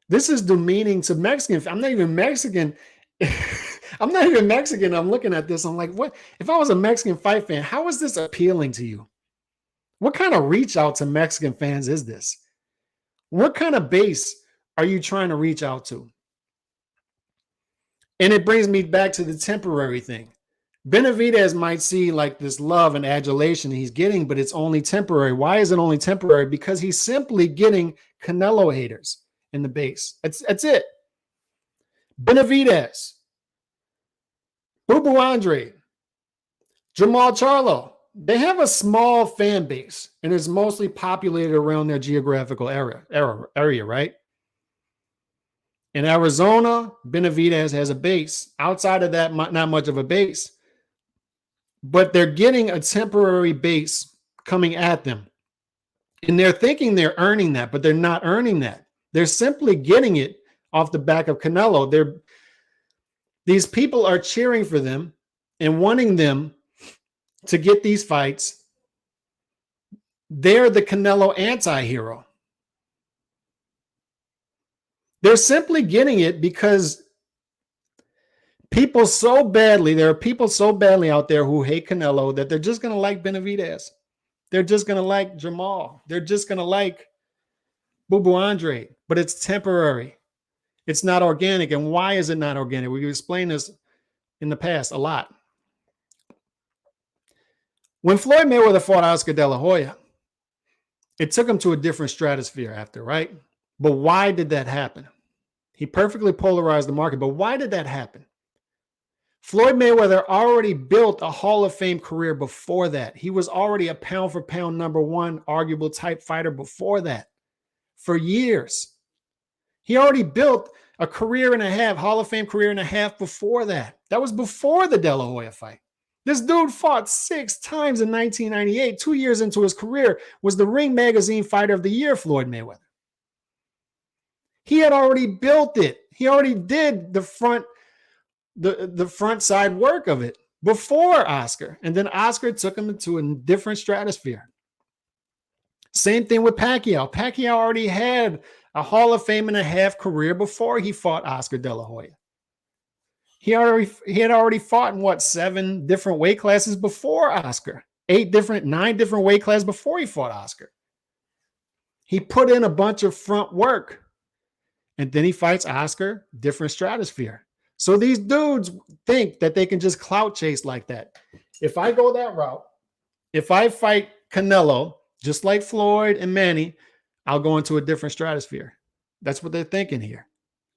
This is demeaning to Mexican. I'm not even Mexican. I'm not even Mexican. I'm looking at this. I'm like, what? If I was a Mexican fight fan, how is this appealing to you? What kind of reach out to Mexican fans is this? What kind of base are you trying to reach out to? And it brings me back to the temporary thing. Benavidez might see like this love and adulation he's getting, but it's only temporary. Why is it only temporary? Because he's simply getting Canelo haters in the base. That's it. Benavidez, Bubu Andre, Jamal Charlo, they have a small fan base and it's mostly populated around their geographical area, right? In Arizona, Benavidez has a base. Outside of that, not much of a base. But they're getting a temporary base coming at them. And they're thinking they're earning that, but they're not earning that. They're simply getting it off the back of Canelo. These people are cheering for them and wanting them to get these fights. They're the Canelo anti-hero. They're simply getting it because there are people so badly out there who hate Canelo that they're just going to like Benavidez. They're just going to like Jamal. They're just going to like Bubu Andre, but it's temporary. It's not organic. And why is it not organic? We've explained this in the past a lot. When Floyd Mayweather fought Oscar De La Hoya, it took him to a different stratosphere after, right? But why did that happen? He perfectly polarized the market, but why did that happen? Floyd Mayweather already built a Hall of Fame career before that. He was already a pound for pound #1 arguable type fighter before that for years. He already built a career and a half, Hall of Fame career and a half before that. That was before the De La Hoya fight. This dude fought 6 times in 1998, 2 years into his career, was the Ring Magazine Fighter of the Year, Floyd Mayweather. He had already built it. He already did the front the front side work of it before Oscar. And then Oscar took him into a different stratosphere. Same thing with Pacquiao. Pacquiao already had a Hall of Fame and a half career before he fought Oscar De La Hoya. He had already fought in what, 7 different weight classes before Oscar. 9 different weight classes before he fought Oscar. He put in a bunch of front work. And then he fights Oscar, different stratosphere. So these dudes think that they can just clout chase like that. If I go that route, if I fight Canelo, just like Floyd and Manny, I'll go into a different stratosphere. That's what they're thinking here.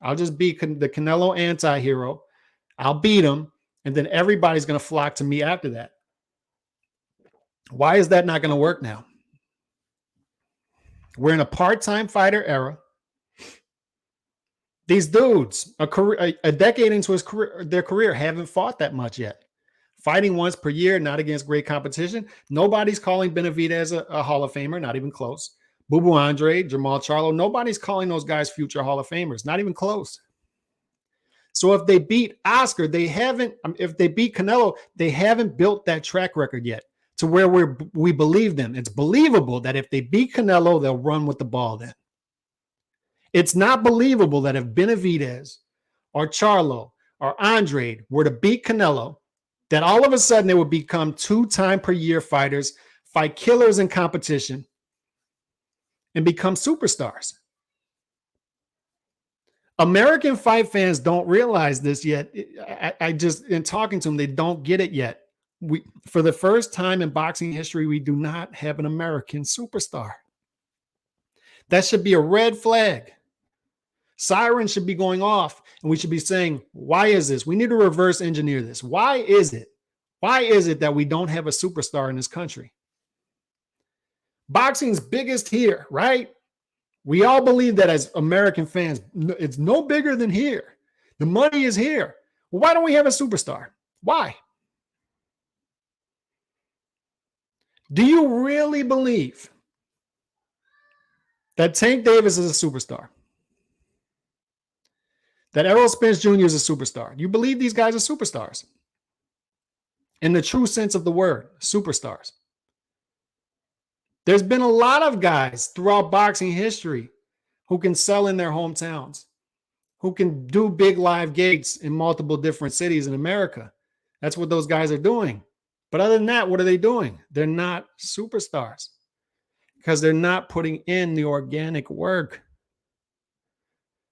I'll just be the Canelo anti-hero. I'll beat him, and then everybody's going to flock to me after that. Why is that not going to work now? We're in a part-time fighter era. These dudes, a decade into their career, haven't fought that much yet. Fighting once per year, not against great competition. Nobody's calling Benavidez a Hall of Famer, not even close. Bubu Andre, Jamal Charlo, nobody's calling those guys future Hall of Famers, not even close. So if they beat Oscar, if they beat Canelo, they haven't built that track record yet to where we believe them. It's believable that if they beat Canelo, they'll run with the ball then. It's not believable that if Benavidez or Charlo or Andre were to beat Canelo, that all of a sudden they would become 2-time per year fighters, fight killers in competition, and become superstars. American fight fans don't realize this yet. I just, in talking to them, they don't get it yet. For the first time in boxing history, we do not have an American superstar. That should be a red flag. Sirens should be going off, and we should be saying, why is this? We need to reverse engineer this. Why is it? Why is it that we don't have a superstar in this country? Boxing's biggest here, right? We all believe that as American fans, it's no bigger than here. The money is here. Well, why don't we have a superstar? Why? Do you really believe that Tank Davis is a superstar? That Errol Spence Jr. is a superstar? You believe these guys are superstars? In the true sense of the word, superstars. There's been a lot of guys throughout boxing history who can sell in their hometowns, who can do big live gates in multiple different cities in America. That's what those guys are doing. But other than that, what are they doing? They're not superstars because they're not putting in the organic work.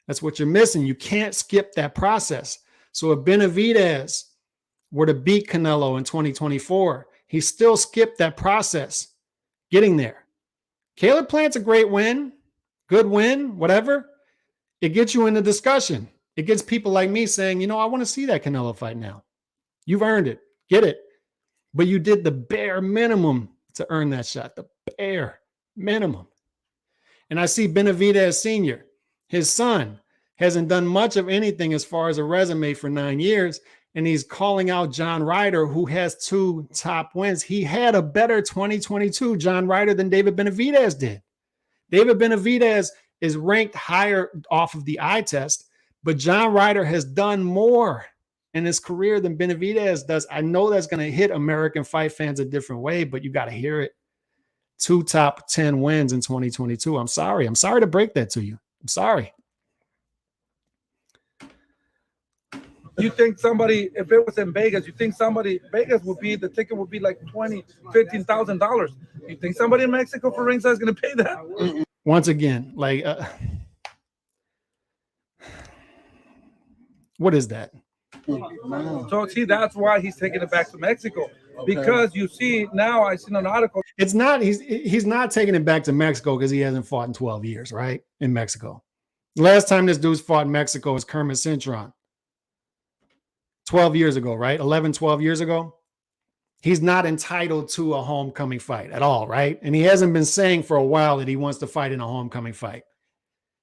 That's what you're missing. You can't skip that process. So if Benavidez were to beat Canelo in 2024, he still skipped that process getting there. Caleb Plant's a great win, good win, whatever. It gets you in the discussion. It gets people like me saying, I want to see that Canelo fight now. You've earned it. Get it. But you did the bare minimum to earn that shot, the bare minimum. And I see Benavidez Sr., his son, hasn't done much of anything as far as a resume for 9 years, and he's calling out John Ryder, who has 2 top wins. He had a better 2022, John Ryder, than David Benavidez did. David Benavidez is ranked higher off of the eye test, but John Ryder has done more in his career than Benavidez does. I know that's going to hit American fight fans a different way, but you got to hear it. 2 top 10 wins in 2022. I'm sorry. I'm sorry to break that to you. I'm sorry. You think somebody, if it was in Vegas, Vegas would be, the ticket would be like $20,000, $15,000. You think somebody in Mexico for ringside is going to pay that? Once again, what is that? So see, that's why he's taking it back to Mexico. Because you see, now I seen an article. It's not, he's not taking it back to Mexico because he hasn't fought in 12 years, right? In Mexico. The last time this dude's fought in Mexico was Kermit Cintron. 12 years ago, right? 11, 12 years ago. He's not entitled to a homecoming fight at all, right? And he hasn't been saying for a while that he wants to fight in a homecoming fight.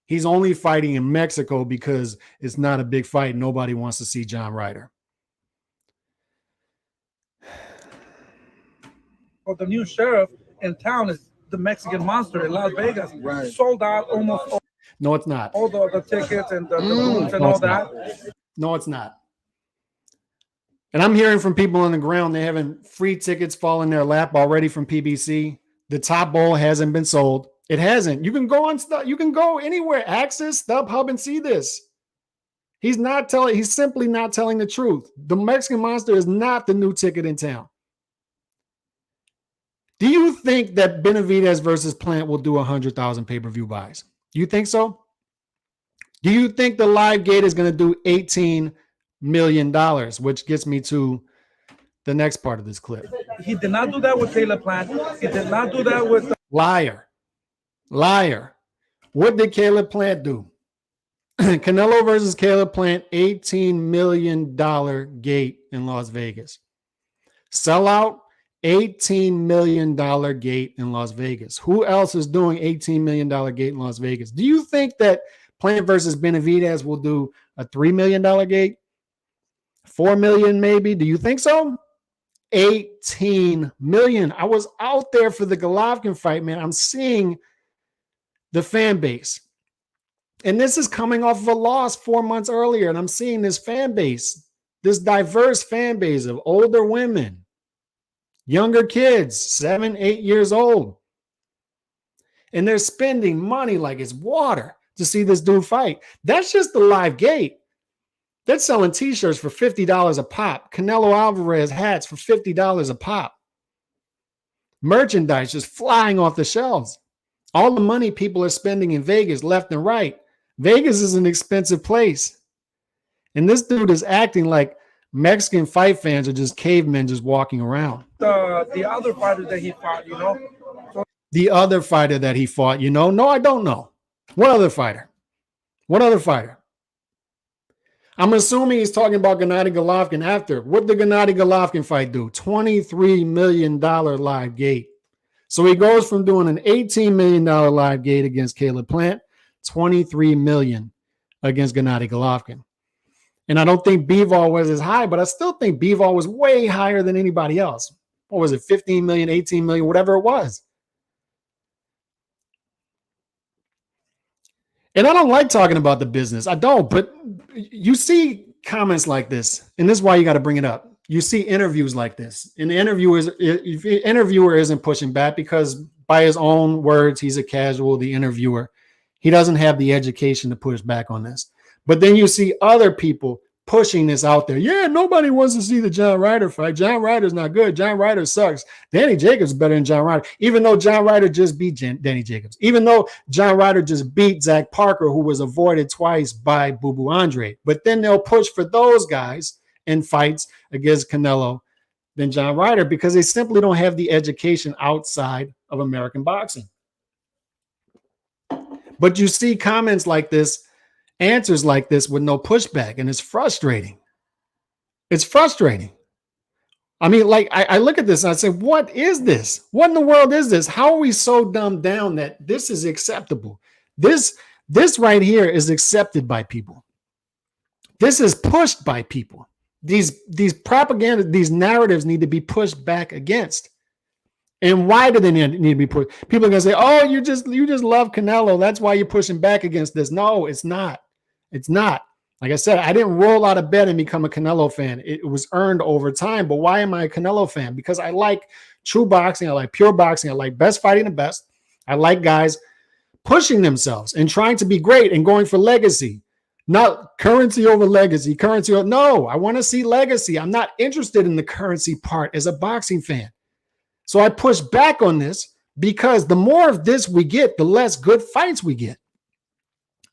He's only fighting in Mexico because it's not a big fight. Nobody wants to see John Ryder. Well, the new sheriff in town is the Mexican Monster in Las Vegas. Right. Sold out almost all. No, it's not. All the tickets and the booths and all that. No, it's not. And I'm hearing from people on the ground, they're having free tickets fall in their lap already from PBC. The top bowl hasn't been sold. It hasn't. You can go on stuff. You can go anywhere, Access, StubHub, and see this. He's simply not telling the truth. The Mexican Monster is not the new ticket in town. Do you think that Benavidez versus Plant will do 100,000 pay-per-view buys? Do you think so? Do you think the live gate is going to do $18 million, which gets me to the next part of this clip? He did not do that with Taylor Plant. He did not do that with... Liar. What did Caleb Plant do? Canelo versus Caleb Plant, $18 million gate in Las Vegas. Sellout, $18 million gate in Las Vegas. Who else is doing $18 million gate in Las Vegas? Do you think that Plant versus Benavidez will do a $3 million gate? $4 million maybe? Do you think so? $18 million. I was out there for the Golovkin fight, man. I'm seeing the fan base. And this is coming off of a loss 4 months earlier. And I'm seeing this fan base, this diverse fan base of older women, younger kids, 7, 8 years old. And they're spending money like it's water to see this dude fight. That's just the live gate. They're selling t-shirts for $50 a pop. Canelo Alvarez hats for $50 a pop. Merchandise just flying off the shelves. All the money people are spending in Vegas left and right. Vegas is an expensive place. And this dude is acting like Mexican fight fans are just cavemen just walking around. The other fighters that he fought, So, the other fighter that he fought, No, I don't know. What other fighter? I'm assuming he's talking about Gennady Golovkin after. What did the Gennady Golovkin fight do? $23 million live gate. So he goes from doing an $18 million live gate against Caleb Plant, $23 million against Gennady Golovkin. And I don't think Bivol was as high, but I still think Bivol was way higher than anybody else. What was it, 15 million, 18 million, whatever it was. And I don't like talking about the business. I don't, but you see comments like this, and this is why you got to bring it up. You see interviews like this, and the interviewer isn't pushing back because by his own words, he's a casual, the interviewer. He doesn't have the education to push back on this. But then you see other people pushing this out there. Yeah, nobody wants to see the John Ryder fight. John Ryder's not good. John Ryder sucks. Danny Jacobs is better than John Ryder, even though John Ryder just beat Danny Jacobs, even though John Ryder just beat Zach Parker, who was avoided twice by Boo Boo Andre. But then they'll push for those guys in fights against Canelo than John Ryder because they simply don't have the education outside of American boxing. But you see comments like this, answers like this with no pushback, and it's frustrating. It's frustrating. I mean, like, I look at this and I say, what is this? What in the world is this? How are we so dumbed down that this is acceptable? This right here is accepted by people. This is pushed by people. These propaganda, these narratives need to be pushed back against. And why do they need to be pushed? People are going to say, oh, you just love Canelo. That's why you're pushing back against this. No, it's not. It's not. Like I said, I didn't roll out of bed and become a Canelo fan. It was earned over time. But why am I a Canelo fan? Because I like true boxing. I like pure boxing. I like best fighting the best. I like guys pushing themselves and trying to be great and going for legacy. Not currency over legacy. No, I want to see legacy. I'm not interested in the currency part as a boxing fan. So I push back on this because the more of this we get, the less good fights we get.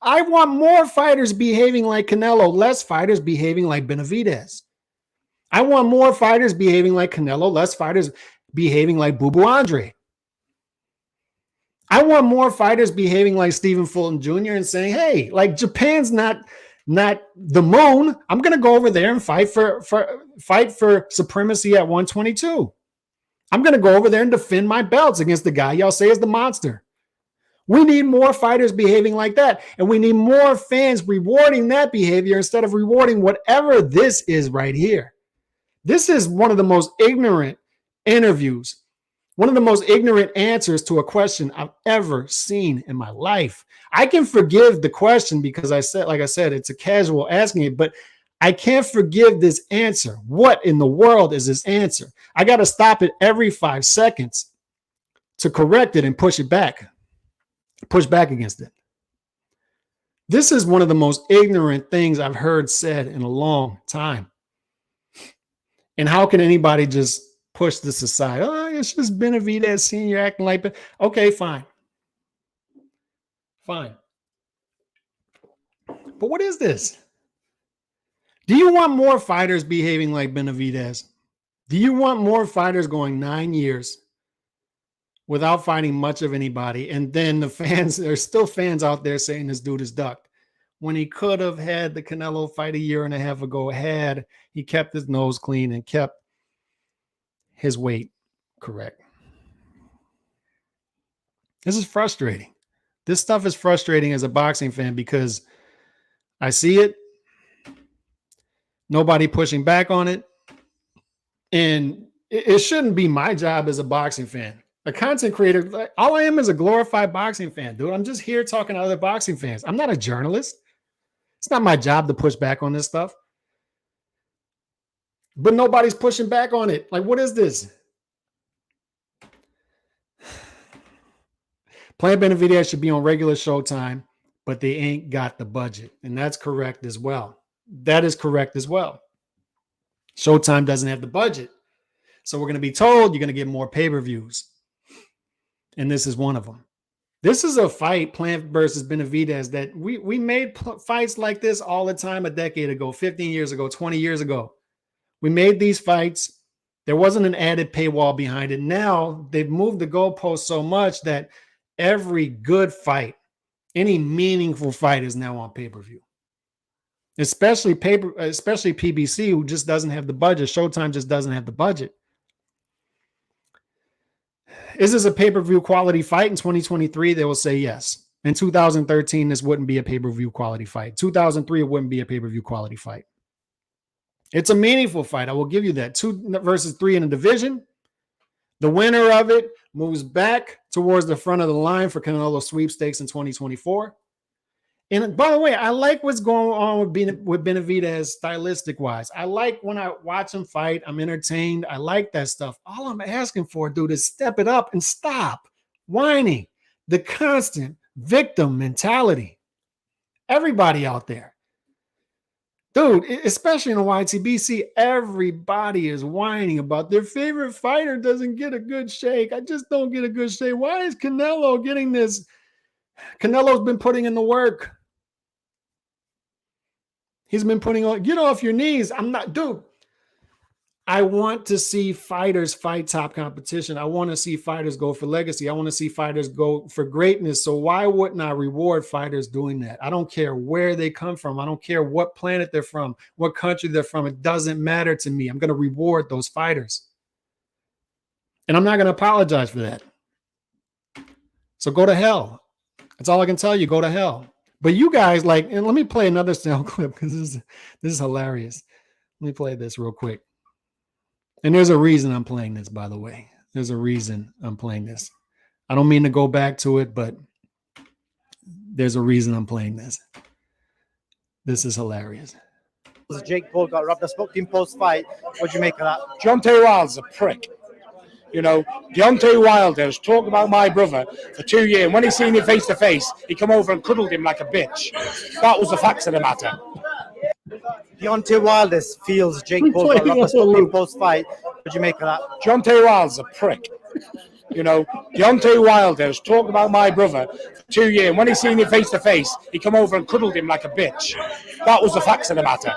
I want more fighters behaving like Canelo, less fighters behaving like Benavidez. I want more fighters behaving like Canelo, less fighters behaving like Boo Boo Andre. I want more fighters behaving like Stephen Fulton Jr. and saying, hey, like Japan's not the moon. I'm going to go over there and fight for supremacy at 122. I'm going to go over there and defend my belts against the guy y'all say is the monster. We need more fighters behaving like that. And we need more fans rewarding that behavior instead of rewarding whatever this is right here. This is one of the most ignorant interviews, one of the most ignorant answers to a question I've ever seen in my life. I can forgive the question because like I said, it's a casual asking it, but I can't forgive this answer. What in the world is this answer? I got to stop it every 5 seconds to correct it and push back against it. This is one of the most ignorant things I've heard said in a long time. And how can anybody just push this aside? Oh, it's just Benavidez Senior acting like that. Okay, fine. Fine. But what is this? Do you want more fighters behaving like Benavidez? Do you want more fighters going 9 years without fighting much of anybody? And then the fans, there's still fans out there saying this dude is ducked. When he could have had the Canelo fight a year and a half ago, had he kept his nose clean and kept his weight correct. This is frustrating. This stuff is frustrating as a boxing fan because I see it, nobody pushing back on it, and it shouldn't be my job as a boxing fan. A content creator, all I am is a glorified boxing fan, dude. I'm just here talking to other boxing fans. I'm not a journalist. It's not my job to push back on this stuff. But nobody's pushing back on it. Like, what is this? Plan Benavidez should be on regular Showtime, but they ain't got the budget. And that's correct as well. That is correct as well. Showtime doesn't have the budget. So we're going to be told you're going to get more pay-per-views. And this is one of them. This is a fight, Plant versus Benavidez, that we made fights like this all the time a decade ago, 15 years ago, 20 years ago. We made these fights. There wasn't an added paywall behind it. Now they've moved the goalpost so much that every good fight, any meaningful fight is now on pay-per-view. Especially PBC, who just doesn't have the budget. Showtime just doesn't have the budget. Is this a pay-per-view quality fight in 2023? They will say yes. In 2013, this wouldn't be a pay-per-view quality fight. 2003, it wouldn't be a pay-per-view quality fight. It's a meaningful fight. I will give you that. 2 versus 3 in a division. The winner of it moves back towards the front of the line for Canelo sweepstakes in 2024. And by the way, I like what's going on with Benavidez stylistic-wise. I like when I watch him fight. I'm entertained. I like that stuff. All I'm asking for, dude, is step it up and stop whining. The constant victim mentality. Everybody out there. Dude, especially in the YTBC, everybody is whining about their favorite fighter doesn't get a good shake. I just don't get a good shake. Why is Canelo getting this? Canelo's been putting in the work. He's been putting on, get off your knees. I'm not, dude. I want to see fighters fight top competition. I want to see fighters go for legacy. I want to see fighters go for greatness. So why wouldn't I reward fighters doing that? I don't care where they come from. I don't care what planet they're from, what country they're from. It doesn't matter to me. I'm going to reward those fighters. And I'm not going to apologize for that. So go to hell. That's all I can tell you. Go to hell. But you guys, like, and let me play another sound clip because this is hilarious. Let me play this real quick. And there's a reason I'm playing this, by the way. There's a reason I'm playing this. I don't mean to go back to it, but there's a reason I'm playing this. This is hilarious. Jake Paul got robbed. I spoke to him post-fight. What do you make of that? Deontay Wilder's a prick. You know, Deontay Wilder has talked about my brother for 2 years. And when he seen him face to face, he come over and cuddled him like a bitch. That was the facts of the matter. Deontay Wilder feels Jake Paul got robbed. I spoke to him post-fight. What do you make of that? Deontay Wilder's a prick. You know, Deontay Wilder has talked about my brother for 2 years. And when he seen him face to face, he come over and cuddled him like a bitch. That was the facts of the matter.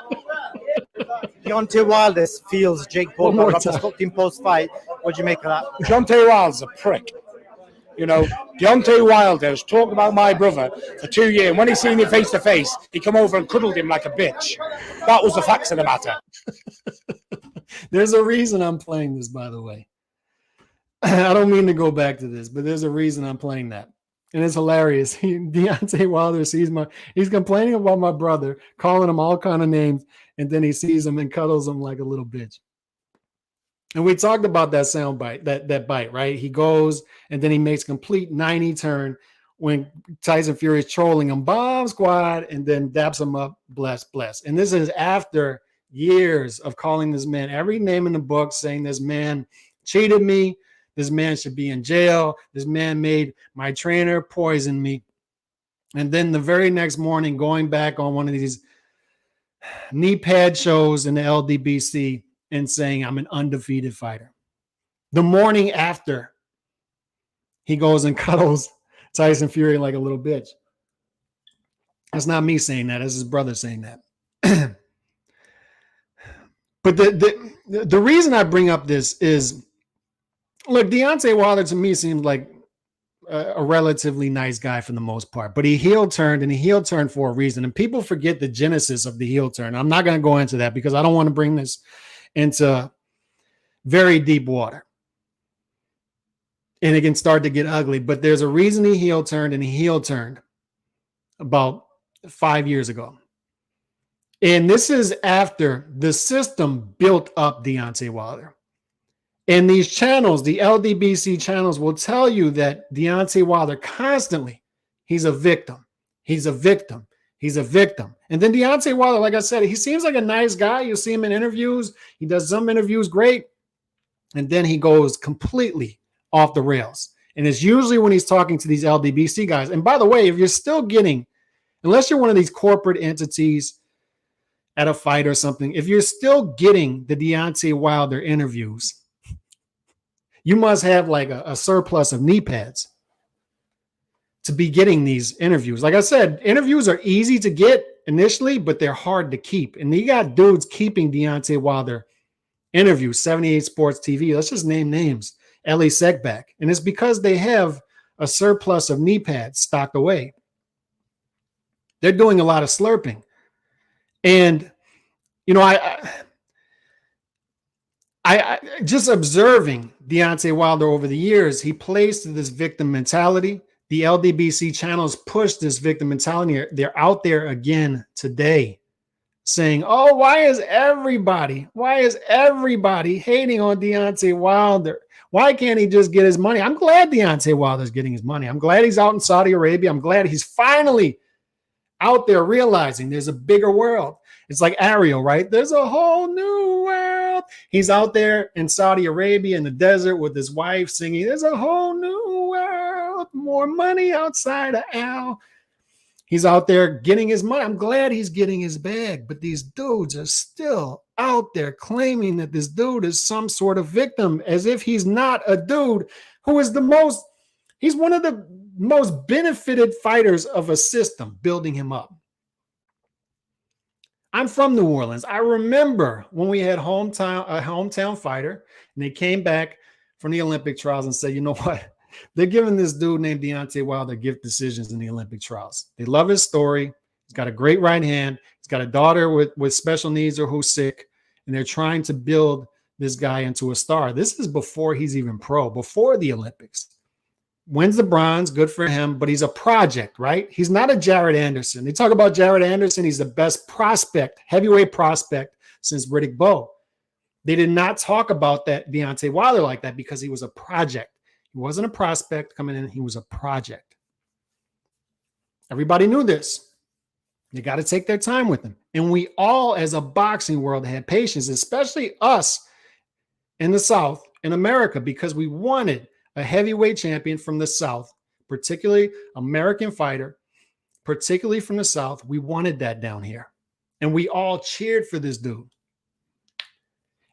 Deontay Wilder feels Jake Paul got robbed. I spoke to him post-fight. What do you make of that? Deontay Wilder's a prick. You know, Deontay Wilder has talked about my brother for 2 years. And when he seen him face to face, he come over and cuddled him like a bitch. That was the facts of the matter. There's a reason I'm playing this, by the way. I don't mean to go back to this, but there's a reason I'm playing that. And it's hilarious. Deontay Wilder he's complaining about my brother, calling him all kind of names, and then he sees him and cuddles him like a little bitch. And we talked about that sound bite, that bite, right? He goes and then he makes a complete 90 turn when Tyson Fury is trolling him, bomb squad, and then daps him up, bless. And this is after years of calling this man every name in the book, saying this man cheated me, this man should be in jail, this man made my trainer poison me. And then the very next morning, going back on one of these knee pad shows in the LDBC and saying, I'm an undefeated fighter. The morning after, he goes and cuddles Tyson Fury like a little bitch. That's not me saying that. That's his brother saying that. But the reason I bring up this is, look, Deontay Wilder to me seems like a relatively nice guy for the most part, but he heel turned for a reason. And people forget the genesis of the heel turn. I'm not going to go into that because I don't want to bring this into very deep water. And it can start to get ugly, but there's a reason he heel turned about 5 years ago. And this is after the system built up Deontay Wilder. And these channels, the LDBC channels, will tell you that Deontay Wilder constantly, he's a victim. He's a victim. He's a victim. And then Deontay Wilder, like I said, he seems like a nice guy. You see him in interviews. He does some interviews great. And then he goes completely off the rails. And it's usually when he's talking to these LDBC guys. And by the way, if you're still getting, unless you're one of these corporate entities at a fight or something, if you're still getting the Deontay Wilder interviews, you must have like a surplus of knee pads to be getting these interviews. Like I said, interviews are easy to get initially, but they're hard to keep. And you got dudes keeping Deontay Wilder interviews, 78 Sports TV. Let's just name names. Ellie Seckback. And it's because they have a surplus of knee pads stocked away. They're doing a lot of slurping. And, you know, I just observing Deontay Wilder over the years, he plays to this victim mentality. The LDBC channels push this victim mentality. They're out there again today saying, oh, why is everybody hating on Deontay Wilder? Why can't he just get his money? I'm glad Deontay Wilder's getting his money. I'm glad he's out in Saudi Arabia. I'm glad he's finally out there realizing there's a bigger world. It's like Ariel, right? There's a whole new world. He's out there in Saudi Arabia in the desert with his wife singing, there's a whole new world, more money outside of Al. He's out there getting his money. I'm glad he's getting his bag, but these dudes are still out there claiming that this dude is some sort of victim, as if he's not a dude who is he's one of the most benefited fighters of a system building him up. I'm from New Orleans. I remember when we had a hometown fighter, and they came back from the Olympic trials and said, you know what? They're giving this dude named Deontay Wilder gift decisions in the Olympic trials. They love his story. He's got a great right hand. He's got a daughter with special needs or who's sick, and they're trying to build this guy into a star. This is before he's even pro, before the Olympics. Wins the bronze, good for him, but he's a project, right? He's not a Jared Anderson. They talk about Jared Anderson. He's the best prospect, heavyweight prospect since Riddick Bowe. They did not talk about that Deontay Wilder like that because he was a project. He wasn't a prospect coming in. He was a project. Everybody knew this. You got to take their time with him. And we all, as a boxing world, had patience, especially us in the South, in America, because we wanted a heavyweight champion from the South, particularly American fighter, particularly from the South. We wanted that down here. And we all cheered for this dude.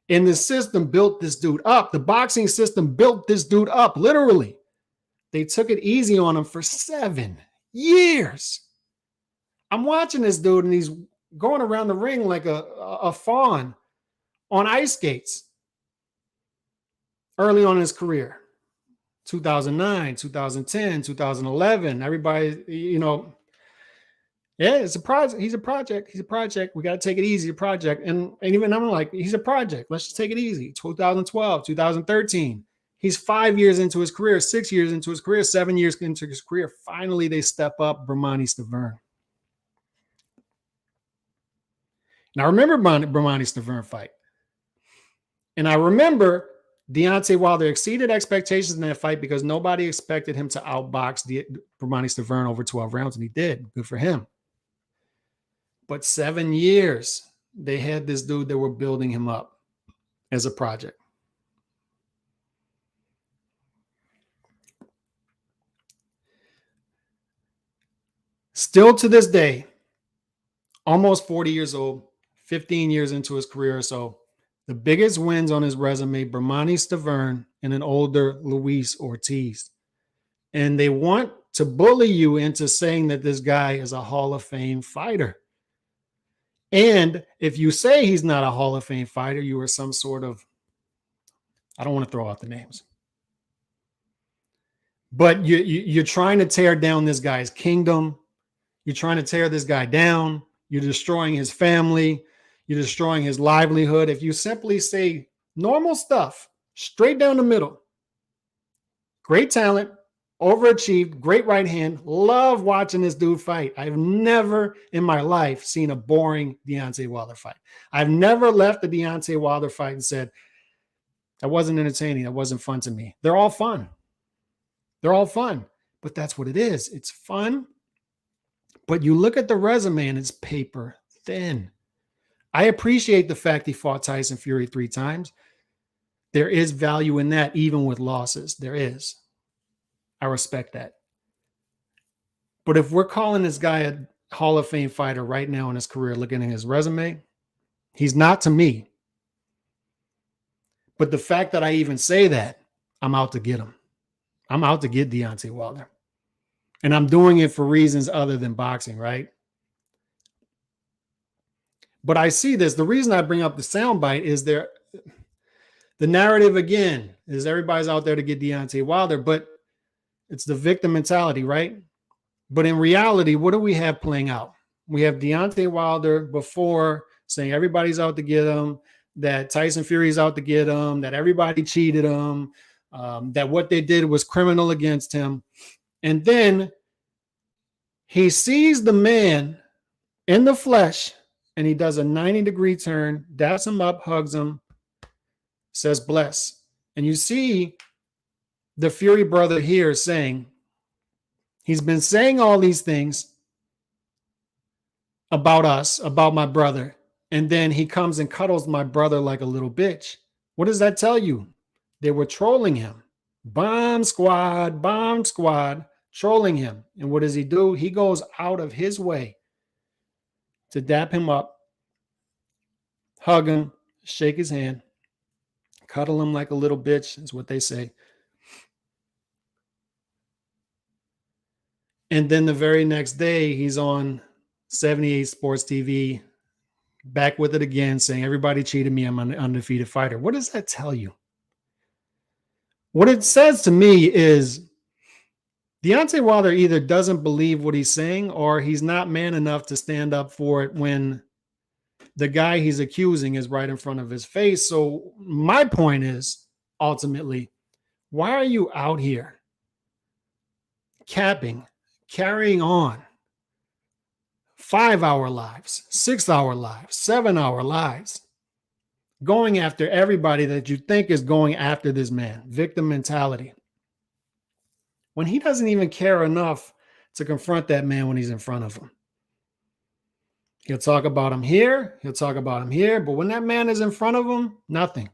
And the system built this dude up. The boxing system built this dude up, literally. They took it easy on him for 7 years. I'm watching this dude, and he's going around the ring like a fawn on ice skates early on in his career. 2009, 2010, 2011, everybody, you know, yeah, it's a project. He's a project. He's a project. We got to take it easy, a project. And even I'm like, he's a project. Let's just take it easy. 2012, 2013. He's 5 years into his career, 6 years into his career, 7 years into his career. Finally, they step up Bramani Stavern. And I remember Bramani Stavern fight. And I remember Deontay Wilder exceeded expectations in that fight because nobody expected him to outbox Bermani Stiverne over 12 rounds, and he did. Good for him. But 7 years, they had this dude that were building him up as a project. Still to this day, almost 40 years old, 15 years into his career or so, the biggest wins on his resume, Bermani Stiverne and an older Luis Ortiz. And they want to bully you into saying that this guy is a Hall of Fame fighter. And if you say he's not a Hall of Fame fighter, you are some sort of, I don't want to throw out the names, but you're trying to tear down this guy's kingdom. You're trying to tear this guy down. You're destroying his family. You're destroying his livelihood. If you simply say normal stuff, straight down the middle, great talent, overachieved, great right hand, love watching this dude fight. I've never in my life seen a boring Deontay Wilder fight. I've never left the Deontay Wilder fight and said, that wasn't entertaining. That wasn't fun to me. They're all fun. They're all fun. But that's what it is. It's fun. But you look at the resume and it's paper thin. I appreciate the fact he fought Tyson Fury 3 times. There is value in that, even with losses. There is. I respect that. But if we're calling this guy a Hall of Fame fighter right now in his career, looking at his resume, he's not to me. But the fact that I even say that, I'm out to get him. I'm out to get Deontay Wilder. And I'm doing it for reasons other than boxing, right? But I see this. The reason I bring up the soundbite is the narrative again is everybody's out there to get Deontay Wilder, but it's the victim mentality, right? But in reality, what do we have playing out? We have Deontay Wilder before saying everybody's out to get him, that Tyson Fury's out to get him, that everybody cheated him, that what they did was criminal against him. And then he sees the man in the flesh and he does a 90-degree turn, daps him up, hugs him, says bless. And you see the Fury brother here saying, he's been saying all these things about us, about my brother. And then he comes and cuddles my brother like a little bitch. What does that tell you? They were trolling him. Bomb squad, trolling him. And what does he do? He goes out of his way to dap him up, hug him, shake his hand, cuddle him like a little bitch, is what they say. And then the very next day, he's on 78 Sports TV, back with it again, saying, everybody cheated me. I'm an undefeated fighter. What does that tell you? What it says to me is Deontay Wilder either doesn't believe what he's saying or he's not man enough to stand up for it when the guy he's accusing is right in front of his face. So my point is, ultimately, why are you out here capping, carrying on 5-hour lives, 6-hour lives, 7-hour lives, going after everybody that you think is going after this man? Victim mentality. When he doesn't even care enough to confront that man when he's in front of him. He'll talk about him here. He'll talk about him here. But when that man is in front of him, nothing.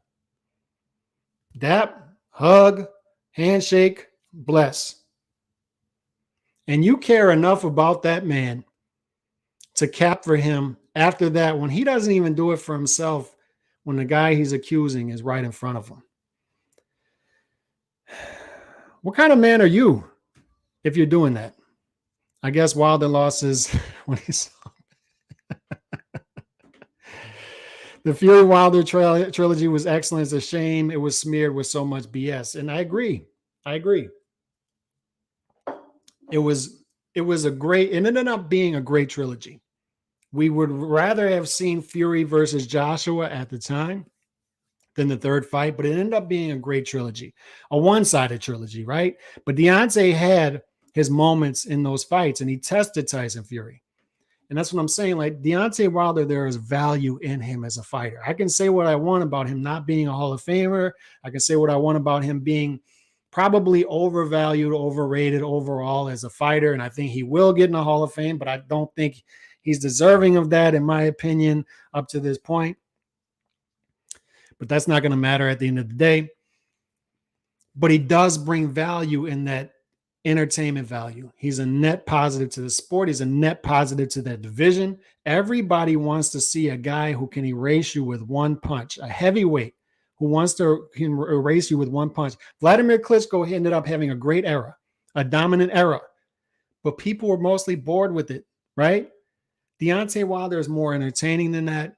Dap, hug, handshake, bless. And you care enough about that man to cap for him after that when he doesn't even do it for himself, when the guy he's accusing is right in front of him. What kind of man are you if you're doing that? I guess Wilder lost his when he saw the Fury Wilder trilogy was excellent. It's a shame it was smeared with so much BS. And I agree. It was a great, it ended up being a great trilogy. We would rather have seen Fury versus Joshua at the time than the third fight, but it ended up being a great trilogy, a one-sided trilogy, right? But Deontay had his moments in those fights, and he tested Tyson Fury. And that's what I'm saying. Like Deontay Wilder, there is value in him as a fighter. I can say what I want about him not being a Hall of Famer. I can say what I want about him being probably overvalued, overrated overall as a fighter. And I think he will get in the Hall of Fame, but I don't think he's deserving of that, in my opinion, up to this point. But that's not going to matter at the end of the day. But he does bring value in that entertainment value. He's a net positive to the sport. He's a net positive to that division. Everybody wants to see a guy who can erase you with one punch, a heavyweight who wants to erase you with one punch. Vladimir Klitschko ended up having a great era, a dominant era, but people were mostly bored with it, right? Deontay Wilder is more entertaining than that.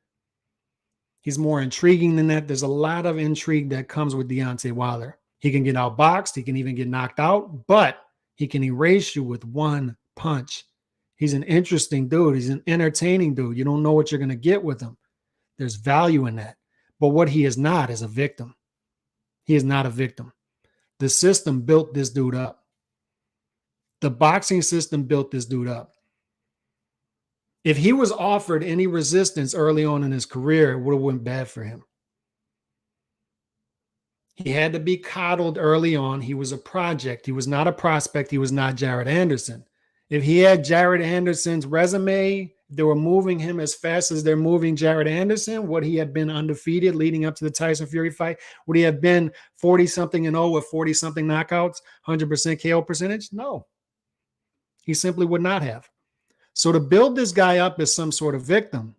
He's more intriguing than that. There's a lot of intrigue that comes with Deontay Wilder. He can get outboxed. He can even get knocked out, but he can erase you with one punch. He's an interesting dude. He's an entertaining dude. You don't know what you're going to get with him. There's value in that. But what he is not is a victim. He is not a victim. The system built this dude up. The boxing system built this dude up. If he was offered any resistance early on in his career, it would have went bad for him. He had to be coddled early on. He was a project. He was not a prospect. He was not Jared Anderson. If he had Jared Anderson's resume, they were moving him as fast as they're moving Jared Anderson. Would he have been undefeated leading up to the Tyson Fury fight? Would he have been 40-something and 0 with 40-something knockouts, 100% KO percentage? No. He simply would not have. So to build this guy up as some sort of victim,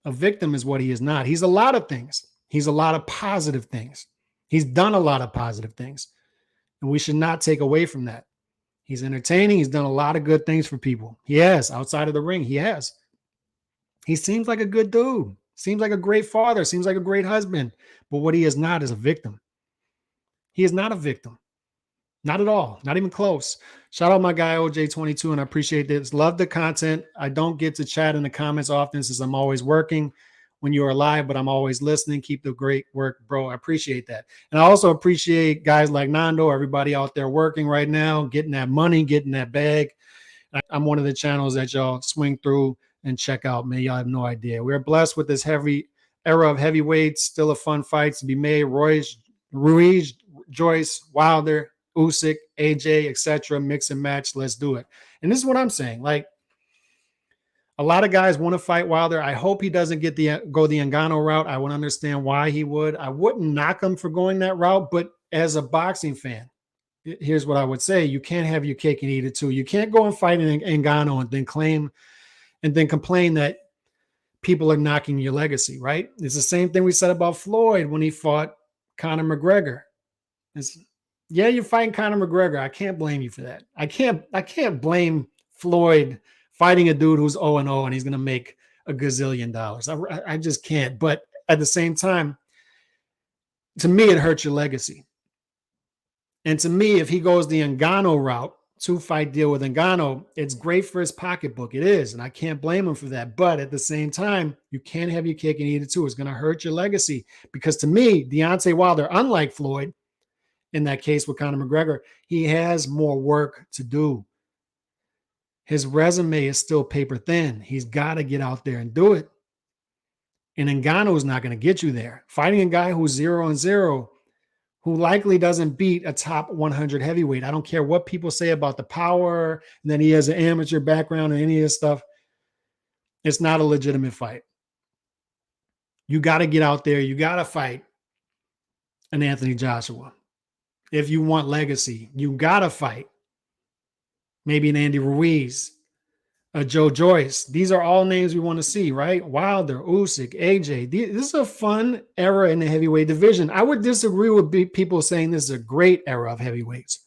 a victim is what he is not. He's a lot of things. He's a lot of positive things. He's done a lot of positive things, and we should not take away from that. He's entertaining. He's done a lot of good things for people. He has, outside of the ring. He has. He seems like a good dude. Seems like a great father. Seems like a great husband. But what he is not is a victim. He is not a victim. Not at all. Not even close. Shout out my guy OJ22, and I appreciate this. Love the content. I don't get to chat in the comments often since I'm always working when you are live, but I'm always listening. Keep the great work, bro. I appreciate that. And I also appreciate guys like Nando, everybody out there working right now, getting that money, getting that bag. I'm one of the channels that y'all swing through and check out. Man, y'all have no idea. We're blessed with this heavy era of heavyweights. Still a fun fights to be made. Ruiz, Joyce, Wilder, Usyk, AJ, etc. Mix and match. Let's do it. And this is what I'm saying. Like, a lot of guys want to fight Wilder. I hope he doesn't go the Ngannou route. I would understand why he would. I wouldn't knock him for going that route, but as a boxing fan, here's what I would say. You can't have your cake and eat it too. You can't go and fight in Ngannou and then complain that people are knocking your legacy, right? It's the same thing we said about Floyd when he fought Conor McGregor. Yeah, you're fighting Conor McGregor. I can't blame you for that. I can't blame Floyd fighting a dude who's 0-0 and he's going to make a gazillion dollars. I just can't. But at the same time, to me, it hurts your legacy. And to me, if he goes the Ngannou route, 2-fight deal with Ngannou, it's great for his pocketbook. It is. And I can't blame him for that. But at the same time, you can't have your cake and eat it too. It's going to hurt your legacy. Because to me, Deontay Wilder, unlike Floyd, in that case with Conor McGregor, he has more work to do. His resume is still paper thin. He's got to get out there and do it. And Ngannou is not going to get you there. Fighting a guy who's 0-0, who likely doesn't beat a top 100 heavyweight. I don't care what people say about the power and that he has an amateur background and any of this stuff. It's not a legitimate fight. You got to get out there. You got to fight an Anthony Joshua. If you want legacy, you got to fight maybe an Andy Ruiz, a Joe Joyce. These are all names we want to see, right? Wilder, Usyk, AJ. This is a fun era in the heavyweight division. I would disagree with people saying this is a great era of heavyweights.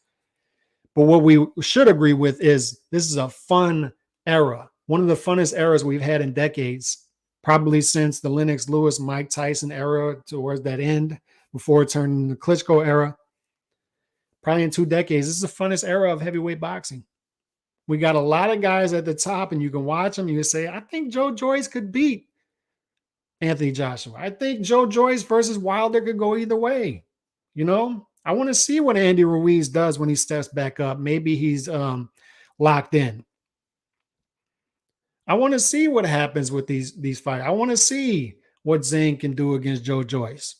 But what we should agree with is this is a fun era. One of the funnest eras we've had in decades, probably since the Lennox Lewis, Mike Tyson era towards that end, before it turned into the Klitschko era. Probably in 2 decades, this is the funnest era of heavyweight boxing. We got a lot of guys at the top, and you can watch them. You can say, I think Joe Joyce could beat Anthony Joshua. I think Joe Joyce versus Wilder could go either way. You know, I want to see what Andy Ruiz does when he steps back up. Maybe he's locked in. I want to see what happens with these fights. I want to see what Zane can do against Joe Joyce.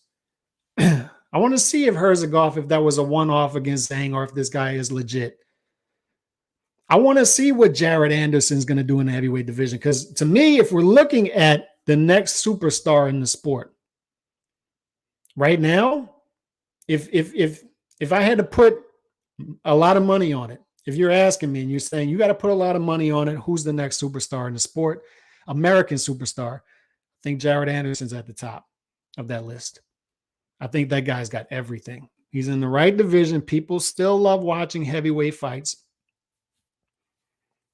I want to see if Herzogov, if that was a one-off against Zhang, or if this guy is legit. I want to see what Jared Anderson's going to do in the heavyweight division. Because to me, if we're looking at the next superstar in the sport right now, if I had to put a lot of money on it, if you're asking me and you're saying you got to put a lot of money on it, who's the next superstar in the sport? American superstar. I think Jared Anderson's at the top of that list. I think that guy's got everything. He's in the right division. People still love watching heavyweight fights.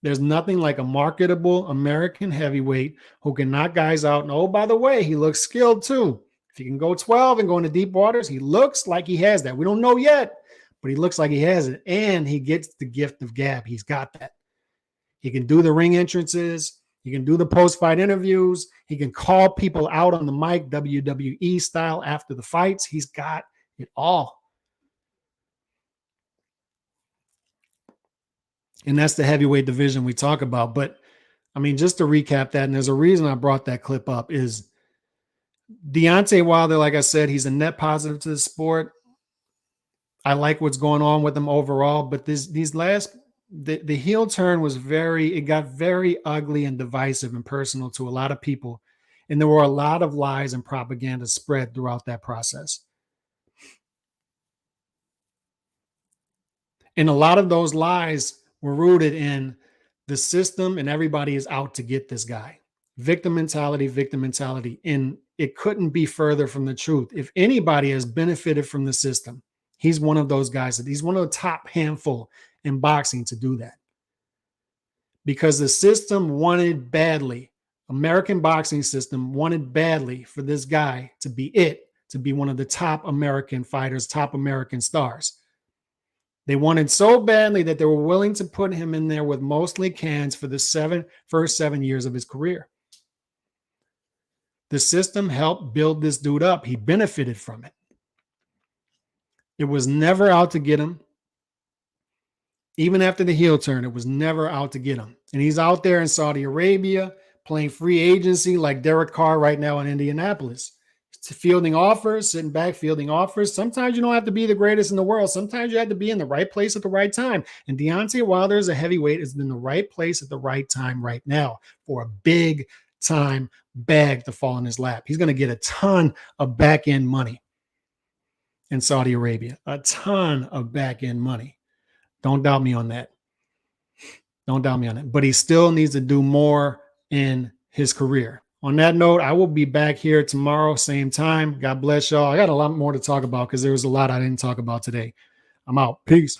There's nothing like a marketable American heavyweight who can knock guys out. And oh, by the way, he looks skilled too. If he can go 12 and go into deep waters, he looks like he has that. We don't know yet, but he looks like he has it. And he gets the gift of gab. He's got that. He can do the ring entrances. He can do the post-fight interviews. He can call people out on the mic, WWE style, after the fights. He's got it all. And that's the heavyweight division we talk about. But, I mean, just to recap that, and there's a reason I brought that clip up, is Deontay Wilder, like I said, he's a net positive to the sport. I like what's going on with him overall, but the heel turn was it got very ugly and divisive and personal to a lot of people. And there were a lot of lies and propaganda spread throughout that process. And a lot of those lies were rooted in the system, and everybody is out to get this guy. Victim mentality. And it couldn't be further from the truth. If anybody has benefited from the system, he's one of those guys. He's one of the top handful in boxing to do that. Because the system wanted badly, American boxing system wanted badly for this guy to be one of the top American fighters, top American stars. They wanted so badly that they were willing to put him in there with mostly cans for the first 7 years of his career. The system helped build this dude up. He benefited from it. It was never out to get him. Even after the heel turn, it was never out to get him. And he's out there in Saudi Arabia playing free agency like Derek Carr right now in Indianapolis. Fielding offers, sitting back, fielding offers. Sometimes you don't have to be the greatest in the world. Sometimes you have to be in the right place at the right time. And Deontay Wilder, as a heavyweight, is in the right place at the right time right now for a big time bag to fall in his lap. He's going to get a ton of back end money in Saudi Arabia. A ton of back end money. Don't doubt me on that. Don't doubt me on it. But he still needs to do more in his career. On that note, I will be back here tomorrow, same time. God bless y'all. I got a lot more to talk about because there was a lot I didn't talk about today. I'm out. Peace.